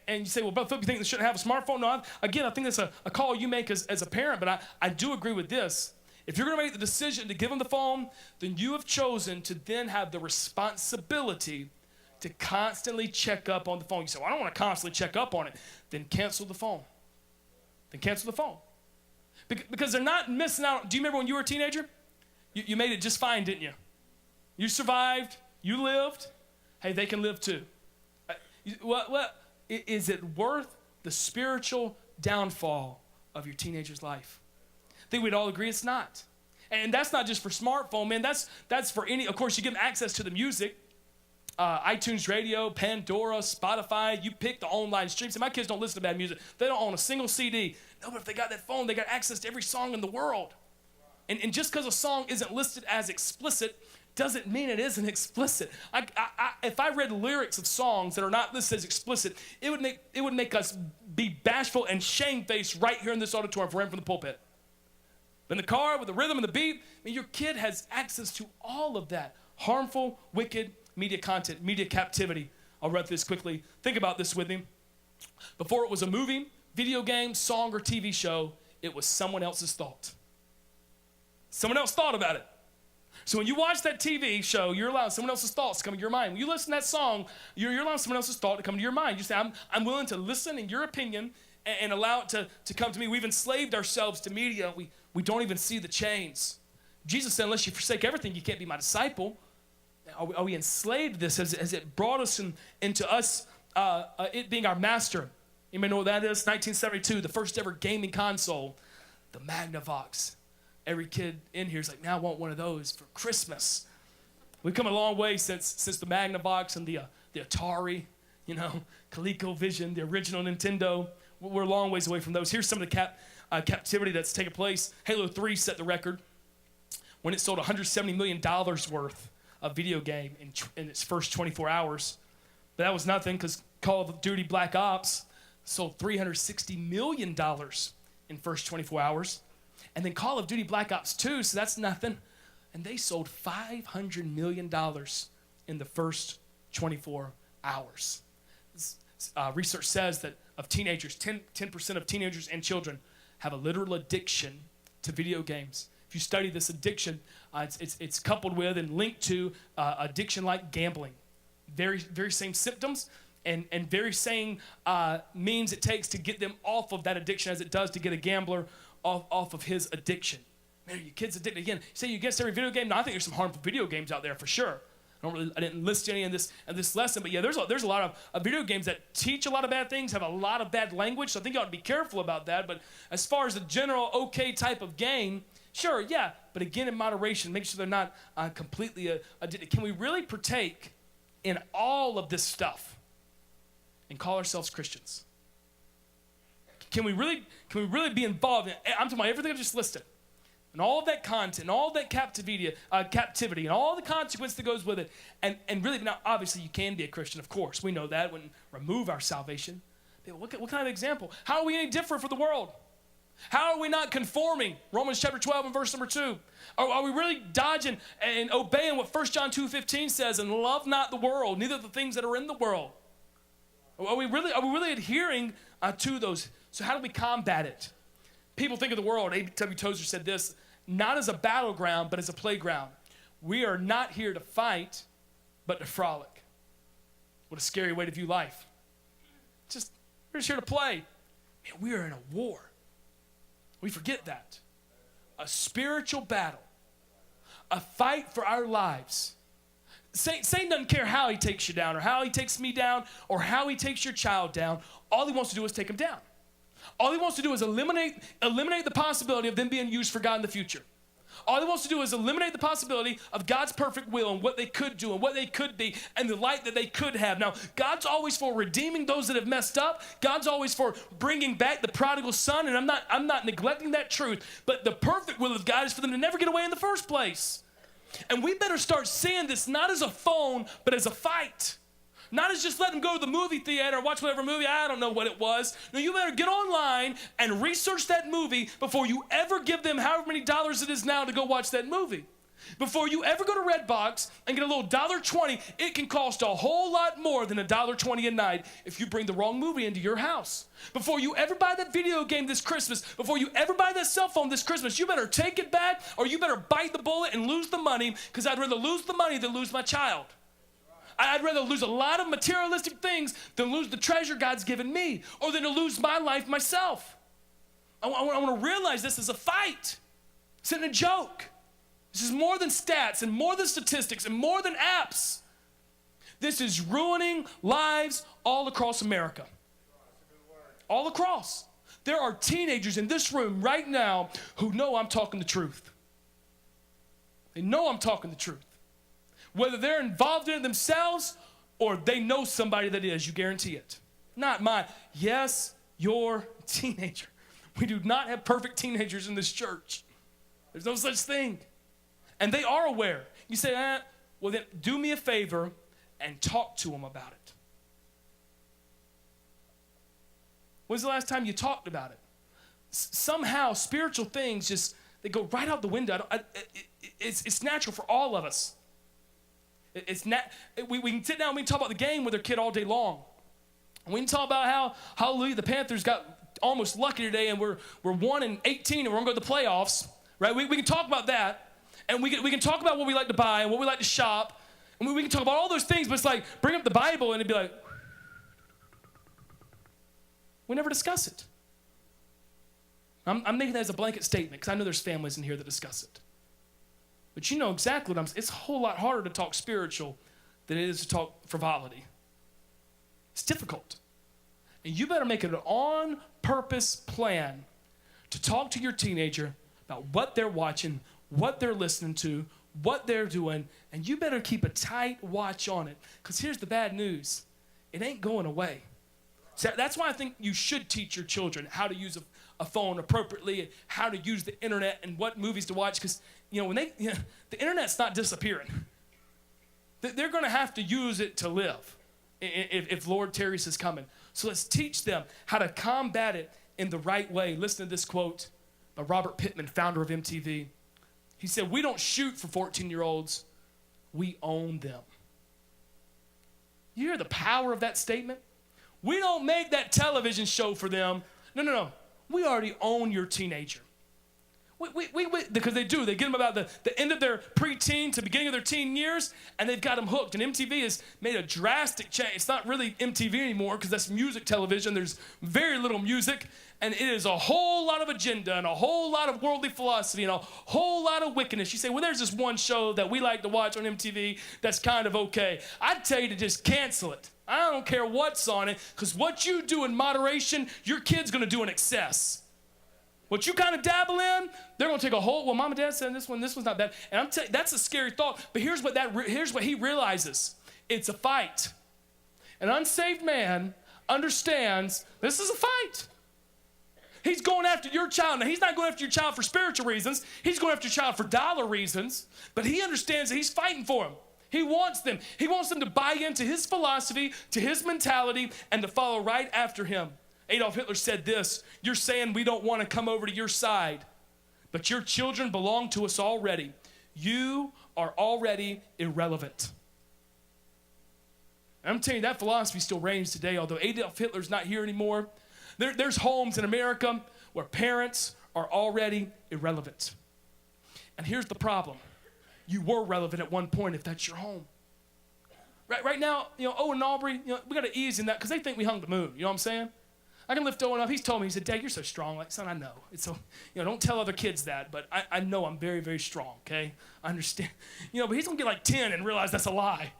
And you say, well, Brother Philip, you think they shouldn't have a smartphone? No, again, I think that's a call you make as a parent, but I do agree with this. If you're going to make the decision to give them the phone, then you have chosen to then have the responsibility to constantly check up on the phone. You say, well, I don't want to constantly check up on it. Then cancel the phone. Then cancel the phone. Because they're not missing out. Do you remember when you were a teenager? You made it just fine, didn't you? You survived. You lived. Hey, they can live too. Is it worth the spiritual downfall of your teenager's life? I think we'd all agree it's not. And that's not just for smartphone, man. That's for any. Of course, you give them access to the music. iTunes Radio, Pandora, Spotify, you pick the online streams. And my kids don't listen to bad music. They don't own a single CD. No, but if they got that phone, they got access to every song in the world. And just because a song isn't listed as explicit doesn't mean it isn't explicit. If I read lyrics of songs that are not listed as explicit, it would make us be bashful and shamefaced right here in this auditorium if we're in from the pulpit. In the car with the rhythm and the beat, I mean, your kid has access to all of that harmful, wicked media content, media captivity. I'll run through this quickly. Think about this with me. Before it was a movie, video game, song, or TV show, it was someone else's thought. Someone else thought about it. So when you watch that TV show, you're allowing someone else's thoughts to come to your mind. When you listen to that song, you're allowing someone else's thought to come to your mind. You say, I'm willing to listen in your opinion and allow it to come to me. We've enslaved ourselves to media. We don't even see the chains. Jesus said, unless you forsake everything, you can't be my disciple. Are we enslaved to this? Has it brought us into us, it being our master? You may know what that is. 1972, the first ever gaming console, the Magnavox. Every kid in here is like, now I want one of those for Christmas. We've come a long way since the Magnavox and the Atari, ColecoVision, the original Nintendo. We're a long ways away from those. Here's some of the captivity that's taken place. Halo 3 set the record when it sold $170 million worth of video game in its first 24 hours. But that was nothing because Call of Duty Black Ops sold $360 million in first 24 hours. And then Call of Duty Black Ops 2, so that's nothing. And they sold $500 million in the first 24 hours. Research says that of teenagers, 10% of teenagers and children have a literal addiction to video games. If you study this addiction, it's coupled with and linked to addiction like gambling. Very, very same symptoms and very same means it takes to get them off of that addiction as it does to get a gambler off of his addiction. Man, are your kids addicted? Again, you say you against every video game? No, I think there's some harmful video games out there for sure. I didn't list any in this lesson, but yeah, there's a lot of video games that teach a lot of bad things, have a lot of bad language, so I think you ought to be careful about that. But as far as the general okay type of game, sure, yeah, but again in moderation, make sure they're not completely addicted. Can we really partake in all of this stuff and call ourselves Christians? Can we really be involved in, I'm talking about everything I just listed. and all of that content, and all of that captivity, and all the consequence that goes with it. And really, now, obviously, you can be a Christian, of course. We know that. It wouldn't remove our salvation. But what kind of example? How are we any different from the world? How are we not conforming? Romans chapter 12 and verse number 2. Are we really dodging and obeying what 1 John 2:15 says, and love not the world, neither the things that are in the world? Are we really adhering to those? So how do we combat it? People think of the world, A.W. Tozer said this, not as a battleground, but as a playground. We are not here to fight, but to frolic. What a scary way to view life. We're just here to play. Man, we are in a war. We forget that. A spiritual battle. A fight for our lives. Satan doesn't care how he takes you down, or how he takes me down, or how he takes your child down. All he wants to do is take him down. All he wants to do is eliminate the possibility of them being used for God in the future. All he wants to do is eliminate the possibility of God's perfect will and what they could do and what they could be and the light that they could have. Now, God's always for redeeming those that have messed up. God's always for bringing back the prodigal son, and I'm not neglecting that truth. But the perfect will of God is for them to never get away in the first place. And we better start seeing this not as a phone, but as a fight. Not as just let them go to the movie theater or watch whatever movie, I don't know what it was. No, you better get online and research that movie before you ever give them however many dollars it is now to go watch that movie. Before you ever go to Redbox and get a little $1.20, it can cost a whole lot more than $1.20 a night if you bring the wrong movie into your house. Before you ever buy that video game this Christmas, before you ever buy that cell phone this Christmas, you better take it back or you better bite the bullet and lose the money, because I'd rather lose the money than lose my child. I'd rather lose a lot of materialistic things than lose the treasure God's given me, or than to lose my life myself. I want to realize this is a fight. It's not a joke. This is more than stats and more than statistics and more than apps. This is ruining lives all across America. All across. There are teenagers in this room right now who know I'm talking the truth. They know I'm talking the truth. Whether they're involved in it themselves or they know somebody that is, you guarantee it. Not mine. Yes, your teenager. We do not have perfect teenagers in this church. There's no such thing. And they are aware. You say, well then do me a favor and talk to them about it. When's the last time you talked about it? Somehow spiritual things they go right out the window. It's natural for all of us. We can sit down and we can talk about the game with their kid all day long. We can talk about how, hallelujah, the Panthers got almost lucky today and we're 1-18 and we're going to go to the playoffs, right? We can talk about that, and we can talk about what we like to buy and what we like to shop, and we can talk about all those things, but it's like, bring up the Bible and it'd be like, we never discuss it. I'm making that as a blanket statement because I know there's families in here that discuss it. But you know exactly what it's a whole lot harder to talk spiritual than it is to talk frivolity. It's difficult. And you better make it an on-purpose plan to talk to your teenager about what they're watching, what they're listening to, what they're doing, and you better keep a tight watch on it. Because here's the bad news. It ain't going away. So that's why I think you should teach your children how to use a phone appropriately, and how to use the internet and what movies to watch, because the internet's not disappearing. They're going to have to use it to live if Lord tarries is coming. So let's teach them how to combat it in the right way. Listen to this quote by Robert Pittman, founder of MTV. He said, "We don't shoot for 14-year-olds, we own them." You hear the power of that statement? We don't make that television show for them. No. We already own your teenager. Because they do. They get them about the end of their preteen to beginning of their teen years, and they've got them hooked. And MTV has made a drastic change. It's not really MTV anymore because that's music television. There's very little music, and it is a whole lot of agenda and a whole lot of worldly philosophy and a whole lot of wickedness. You say, well, there's this one show that we like to watch on MTV that's kind of okay. I'd tell you to just cancel it. I don't care what's on it, because what you do in moderation, your kid's going to do in excess. What you kind of dabble in, they're going to take a whole, well, mom and dad said this one's not bad. And I'm telling you, that's a scary thought. But here's what he realizes. It's a fight. An unsaved man understands this is a fight. He's going after your child. Now, he's not going after your child for spiritual reasons. He's going after your child for dollar reasons. But he understands that he's fighting for them. He wants them. He wants them to buy into his philosophy, to his mentality, and to follow right after him. Adolf Hitler said this, you're saying we don't want to come over to your side, but your children belong to us already. You are already irrelevant. And I'm telling you, that philosophy still reigns today, although Adolf Hitler's not here anymore. There's homes in America where parents are already irrelevant. And here's the problem. You were relevant at one point if that's your home. Right now, Owen and Aubrey, we got to ease in that because they think we hung the moon. You know what I'm saying? I can lift Owen up. He's told me, he said, Dad, you're so strong. Like, son, I know. It's so, don't tell other kids that, but I know I'm very, very strong, okay? I understand. But he's going to get like 10 and realize that's a lie.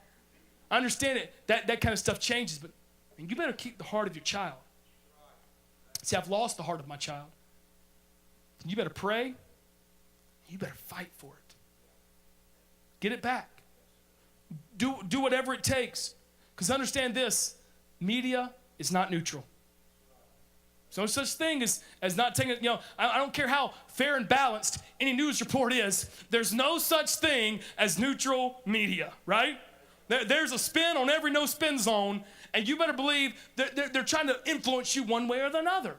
I understand it. That kind of stuff changes, but you better keep the heart of your child. See, I've lost the heart of my child. You better pray. You better fight for it. Get it back. Do whatever it takes. Because understand this, media is not neutral. There's no such thing as not taking, I don't care how fair and balanced any news report is, there's no such thing as neutral media, right? There's a spin on every no-spin zone, and you better believe they're trying to influence you one way or another.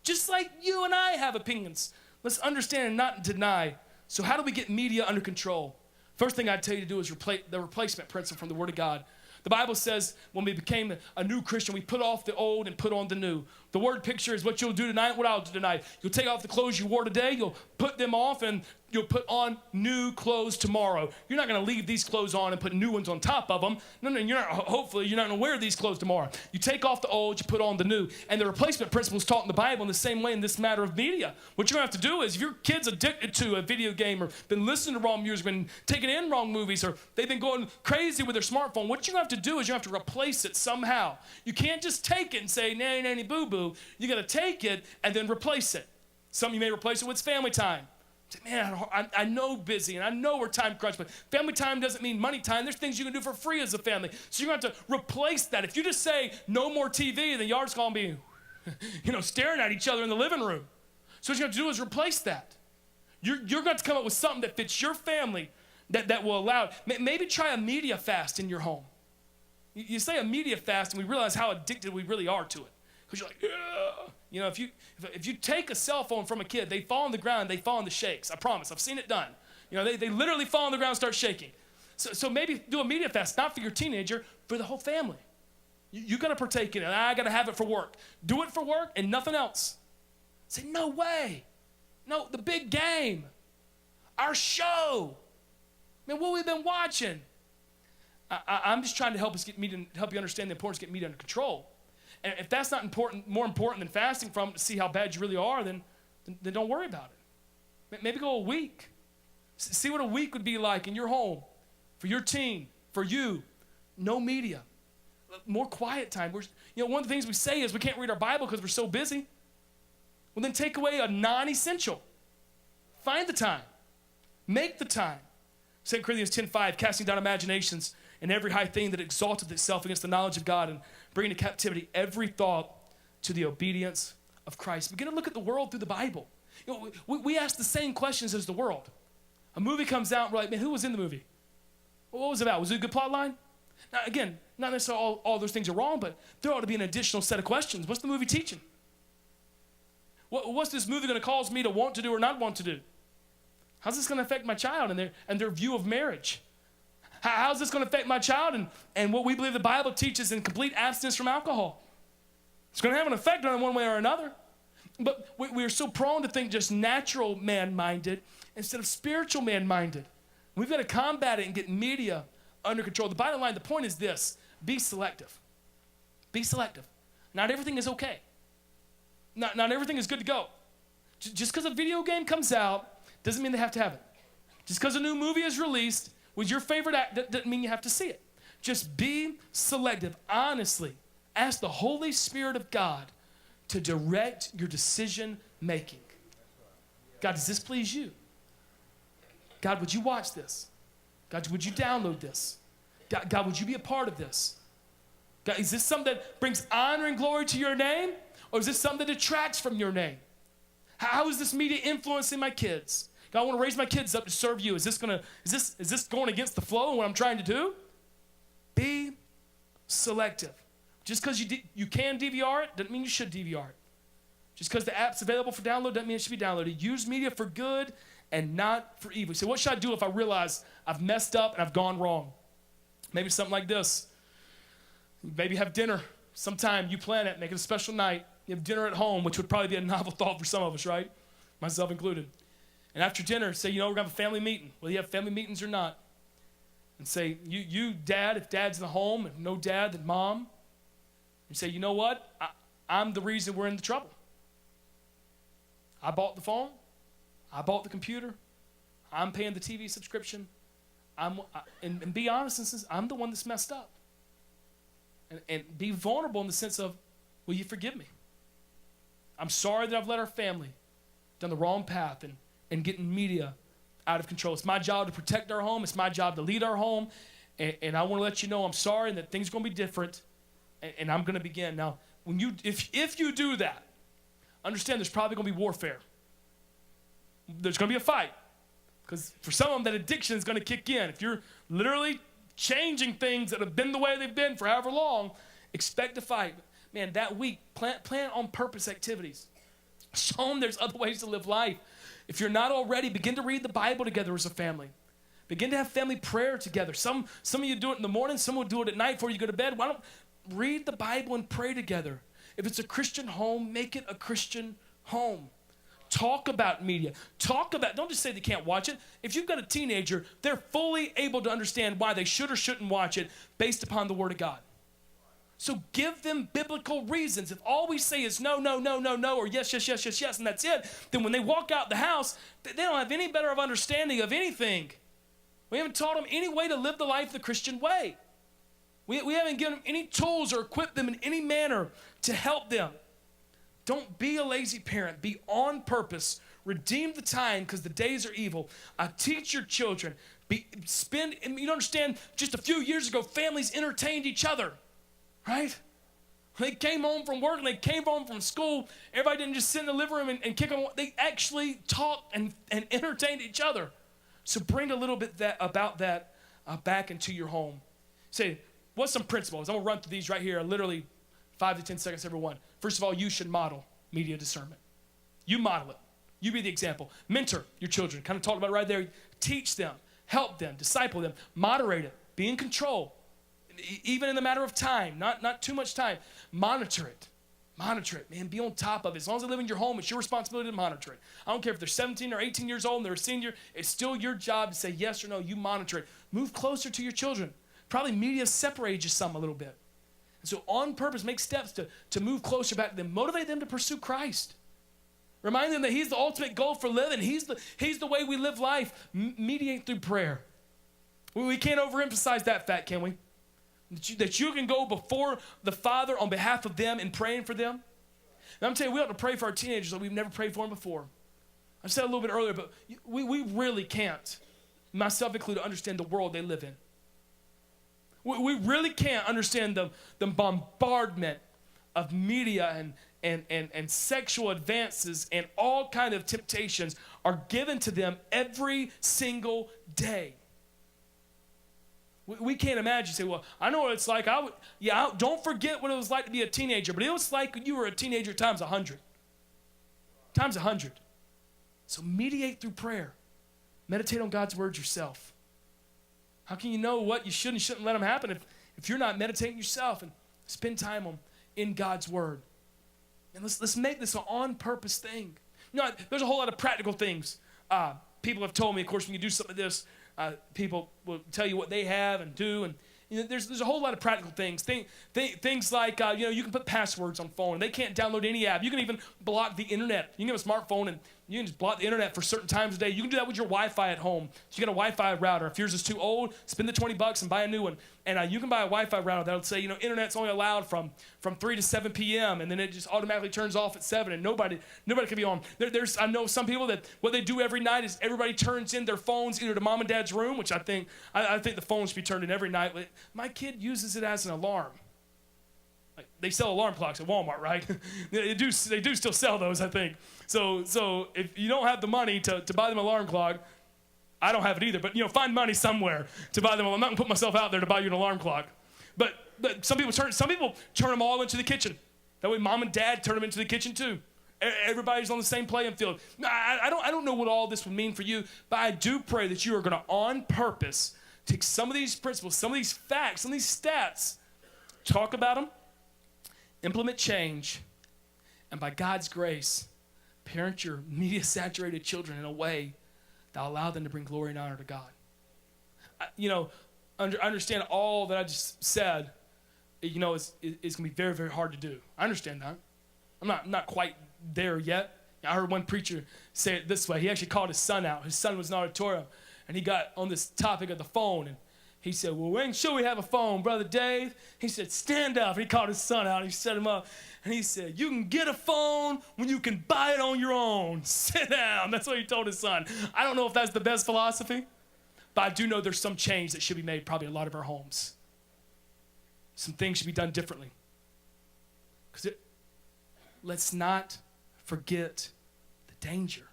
Just like you and I have opinions. Let's understand and not deny. So how do we get media under control? First thing I'd tell you to do is the replacement principle from the Word of God. The Bible says when we became a new Christian, we put off the old and put on the new. The word picture is what you'll do tonight, what I'll do tonight. You'll take off the clothes you wore today, you'll put them off, and you'll put on new clothes tomorrow. You're not going to leave these clothes on and put new ones on top of them. No, hopefully you're not going to wear these clothes tomorrow. You take off the old, you put on the new. And the replacement principle is taught in the Bible in the same way in this matter of media. What you're going to have to do is if your kid's addicted to a video game or been listening to wrong music, been taking in wrong movies, or they've been going crazy with their smartphone, what you're going to have to do is you have to replace it somehow. You can't just take it and say, nanny, nanny, boo-boo. You got to take it and then replace it. Some of you may replace it with family time. Say, man, I know busy and I know we're time crunched, but family time doesn't mean money time. There's things you can do for free as a family. So you're going to have to replace that. If you just say no more TV, then y'all just going to be, staring at each other in the living room. So what you have to do is replace that. You're going to have to come up with something that fits your family that will allow it. Maybe try a media fast in your home. You say a media fast and we realize how addicted we really are to it. Because you're like, yeah. If you take a cell phone from a kid, they fall on the ground, they fall in the shakes. I promise. I've seen it done. They literally fall on the ground and start shaking. So maybe do a media fast, not for your teenager, for the whole family. You got to partake in it. I got to have it for work. Do it for work and nothing else. Say, no way. No, the big game. Our show. Man, what we've been watching. I'm just trying to help you understand the importance of getting media under control. And if that's not more important than fasting from to see how bad you really are, then don't worry about it. Maybe go a week. See what a week would be like in your home, for your teen, for you. No media. More quiet time. One of the things we say is we can't read our Bible because we're so busy. Well, then take away a non-essential. Find the time. Make the time. 2 Corinthians 10:5, casting down imaginations and every high thing that exalteth itself against the knowledge of God, and bringing to captivity every thought to the obedience of Christ. Begin to look at the world through the Bible. We ask the same questions as the world. A movie comes out, we're like, man, who was in the movie? What was it about? Was it a good plot line? Now, again, not necessarily all those things are wrong, but there ought to be an additional set of questions. What's the movie teaching? What's this movie going to cause me to want to do or not want to do? How's this going to affect my child and their view of marriage? How's this going to affect my child and what we believe the Bible teaches in complete abstinence from alcohol? It's going to have an effect on it one way or another. But we are so prone to think just natural man-minded instead of spiritual man-minded. We've got to combat it and get media under control. The bottom line, the point is this: be selective. Be selective. Not everything is okay. Not everything is good to go. Just because a video game comes out doesn't mean they have to have it. Just because a new movie is released with your favorite act doesn't mean you have to see it. Just be selective. Honestly, ask the Holy Spirit of God to direct your decision making. God, does this please you? God, would you watch this? God, would you download this? God, would you be a part of this? God, is this something that brings honor and glory to your name? Or is this something that detracts from your name? How is this media influencing my kids? God, I want to raise my kids up to serve you. Is this going against the flow of what I'm trying to do? Be selective. Just because you can DVR it doesn't mean you should DVR it. Just because the app's available for download doesn't mean it should be downloaded. Use media for good and not for evil. You say, what should I do if I realize I've messed up and I've gone wrong? Maybe something like this. Maybe have dinner sometime. You plan it. Make it a special night. You have dinner at home, which would probably be a novel thought for some of us, right? Myself included. And after dinner, say, we're going to have a family meeting. Whether you have family meetings or not. And say, you dad, if dad's in the home, if no dad, then mom. You say, you know what? I'm the reason we're in the trouble. I bought the phone. I bought the computer. I'm paying the TV subscription. And be honest and say, I'm the one that's messed up. And be vulnerable in the sense of, will you forgive me? I'm sorry that I've let our family down the wrong path and getting media out of control. It's my job to protect our home. It's my job to lead our home. And I want to let you know I'm sorry and that things are going to be different. And I'm going to begin. Now, if you do that, understand there's probably going to be warfare. There's going to be a fight. Because for some of them, that addiction is going to kick in. If you're literally changing things that have been the way they've been for however long, expect a fight. Man, that week, plan on purpose activities. Show them there's other ways to live life. If you're not already, begin to read the Bible together as a family. Begin to have family prayer together. Some of you do it in the morning. Some will do it at night before you go to bed. Why don't read the Bible and pray together? If it's a Christian home, make it a Christian home. Talk about media. Don't just say they can't watch it. If you've got a teenager, they're fully able to understand why they should or shouldn't watch it based upon the Word of God. So give them biblical reasons. If all we say is no, no, no, no, no, or yes, yes, yes, yes, yes, and that's it, then when they walk out the house, they don't have any better of understanding of anything. We haven't taught them any way to live the life the Christian way. We haven't given them any tools or equipped them in any manner to help them. Don't be a lazy parent. Be on purpose. Redeem the time because the days are evil. Teach your children. You understand, just a few years ago, families entertained each other. Right? They came home from work and they came home from school. Everybody didn't just sit in the living room and kick them. They actually talked and entertained each other. So bring a little bit about that back into your home. Say, what's some principles? I'm going to run through these right here, literally 5 to 10 seconds every one. First of all, you should model media discernment. You model it. You be the example. Mentor your children. Kind of talked about it right there. Teach them. Help them. Disciple them. Moderate it. Be in control. Even in the matter of time, not too much time. Monitor it. Monitor it, man. Be on top of it. As long as they live in your home, it's your responsibility to monitor it. I don't care if they're 17 or 18 years old and they're a senior. It's still your job to say yes or no. You monitor it. Move closer to your children. Probably media separated you some a little bit. And so on purpose, make steps to move closer back to them. Motivate them to pursue Christ. Remind them that He's the ultimate goal for living. He's the way we live life. Mediate through prayer. We can't overemphasize that fact, can we? That you can go before the Father on behalf of them and praying for them. And I'm telling you, we ought to pray for our teenagers like we've never prayed for them before. I said a little bit earlier, but we really can't, myself included, understand the world they live in. We really can't understand the bombardment of media and sexual advances and all kind of temptations are given to them every single day. We can't imagine, say, well, I know what it's like. Don't forget what it was like to be a teenager, but it was like when you were a teenager times 100. Times 100. So mediate through prayer. Meditate on God's words yourself. How can you know what you should and shouldn't let them happen if you're not meditating yourself and spend time in God's word? And let's make this an on-purpose thing. There's a whole lot of practical things. People have told me, of course, when you do something like this, people will tell you what they have and do, and there's a whole lot of practical things. Things like you can put passwords on phone. They can't download any app. You can even block the internet. You can have a smartphone and you can just block the internet for certain times a day. You can do that with your Wi-Fi at home. So you get a Wi-Fi router. If yours is too old, spend the $20 and buy a new one. And you can buy a Wi-Fi router that'll say internet's only allowed from 3 to 7 p.m. and then it just automatically turns off at 7 and nobody can be on. I know some people that what they do every night is everybody turns in their phones either to mom and dad's room, which I think the phone should be turned in every night. My kid uses it as an alarm. Like, they sell alarm clocks at Walmart, right? They do still sell those, I think. So if you don't have the money to buy them an alarm clock, I don't have it either, but find money somewhere to buy them. I'm not gonna put myself out there to buy you an alarm clock. But some people turn them all into the kitchen. That way mom and dad turn them into the kitchen too. Everybody's on the same playing field. I don't know what all this would mean for you, but I do pray that you are gonna, on purpose, take some of these principles, some of these facts, some of these stats, talk about them, implement change, and by God's grace, parent your media-saturated children in a way that will allow them to bring glory and honor to God. Understand all that I just said, it's going to be very, very hard to do. I understand that. I'm not quite there yet. I heard one preacher say it this way. He actually called his son out. His son was in auditorium, and he got on this topic of the phone, and he said, well, when should we have a phone, Brother Dave? He said, stand up. He called his son out. He set him up, and he said, you can get a phone when you can buy it on your own. Sit down. That's what he told his son. I don't know if that's the best philosophy, but I do know there's some change that should be made probably in a lot of our homes. Some things should be done differently. Because let's not forget the danger.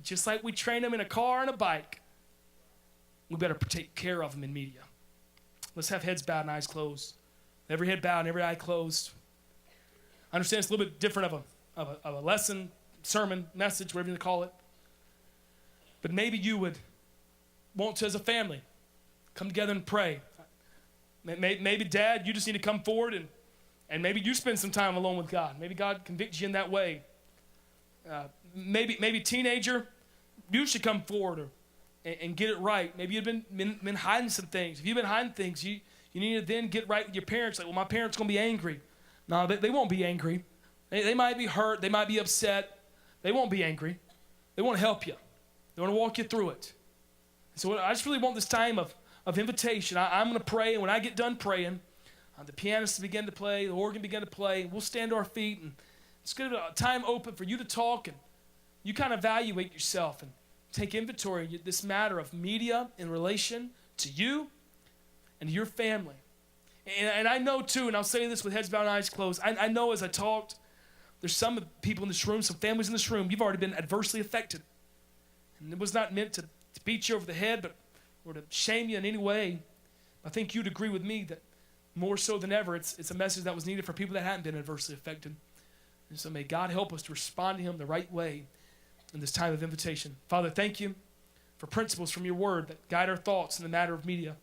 Just like we train them in a car and a bike, we better take care of them in media. Let's have heads bowed and eyes closed. Every head bowed and every eye closed. I understand it's a little bit different of a lesson, sermon, message, whatever you call it. But maybe you would want to, as a family, come together and pray. Maybe, Dad, you just need to come forward and maybe you spend some time alone with God. Maybe God convicts you in that way. Maybe teenager, you should come forward and get it right. Maybe you've been hiding some things. If you've been hiding things, you need to then get right with your parents. Like, well, my parents are going to be angry. No, they won't be angry. They might be hurt. They might be upset. They won't be angry. They want to help you. They want to walk you through it. So I just really want this time of invitation. I'm going to pray, and when I get done praying, the pianists begin to play, the organ begin to play, and we'll stand to our feet, and it's going to be a time open for you to talk, and you kind of evaluate yourself and take inventory of this matter of media in relation to you and to your family. And I know too, and I'll say this with heads bowed and eyes closed, I know as I talked, there's some people in this room, some families in this room, you've already been adversely affected. And it was not meant to beat you over the head, or to shame you in any way. I think you'd agree with me that more so than ever, it's a message that was needed for people that hadn't been adversely affected. And so may God help us to respond to him the right way in this time of invitation. Father, thank you for principles from your word that guide our thoughts in the matter of media.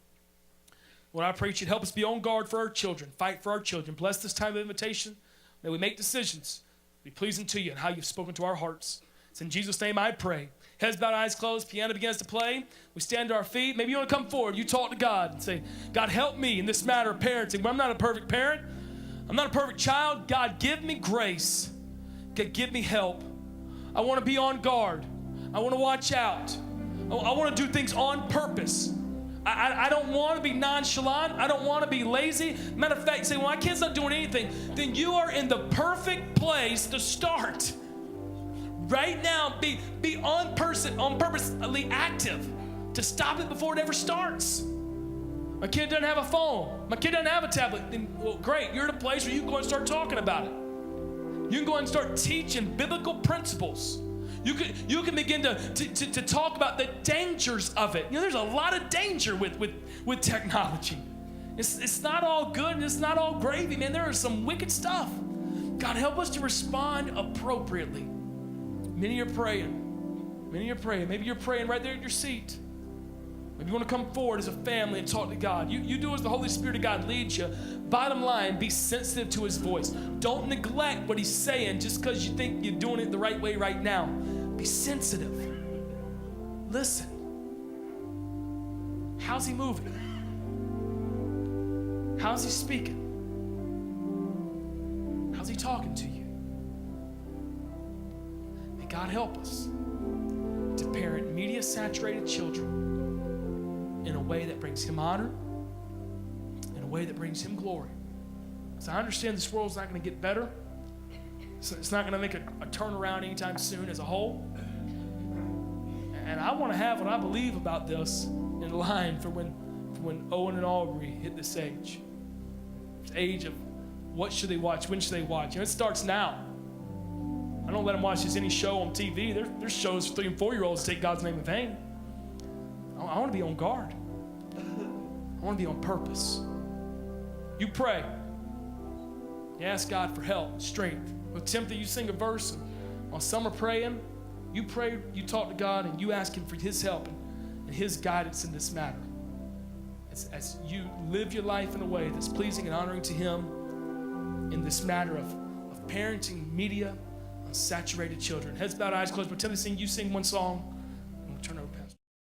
Lord, I pray that you'd help us be on guard for our children, fight for our children. Bless this time of invitation. May we make decisions be pleasing to you and how you've spoken to our hearts. It's in Jesus' name I pray. Heads bowed, eyes closed, piano begins to play. We stand to our feet. Maybe you want to come forward. You talk to God and say, God, help me in this matter of parenting. I'm not a perfect parent. I'm not a perfect child. God, give me grace. God, give me help. I want to be on guard. I want to watch out. I want to do things on purpose. I don't want to be nonchalant. I don't want to be lazy. Matter of fact, say, well, my kid's not doing anything. Then you are in the perfect place to start. Right now, be on purposely active to stop it before it ever starts. My kid doesn't have a phone. My kid doesn't have a tablet. Then, well, great. You're in a place where you can go and start talking about it. You can go and start teaching biblical principles. You can begin to talk about the dangers of it. There's a lot of danger with technology. It's not all good and it's not all gravy, man. There is some wicked stuff. God, help us to respond appropriately. Many are praying. Maybe you're praying right there in your seat. Maybe you want to come forward as a family and talk to God. You do as the Holy Spirit of God leads you. Bottom line, be sensitive to his voice. Don't neglect what he's saying just because you think you're doing it the right way right now. Be sensitive. Listen. How's he moving? How's he speaking? How's he talking to you? May God help us to parent media-saturated children in a way that brings him honor, in a way that brings him glory. So I understand this world's not going to get better. It's not going to make a turnaround anytime soon as a whole. And I want to have what I believe about this in line for when Owen and Aubrey hit this age. age of what should they watch, when should they watch. It starts now. I don't let them watch just any show on TV. There's shows for 3 and 4-year-olds take God's name in vain. I want to be on guard. I want to be on purpose. You pray. You ask God for help, strength. With Timothy, you sing a verse. And while some are praying, you pray, you talk to God, and you ask him for his help and his guidance in this matter. As you live your life in a way that's pleasing and honoring to him in this matter of parenting media on saturated children. Heads bowed, eyes closed. But Timothy, you sing one song.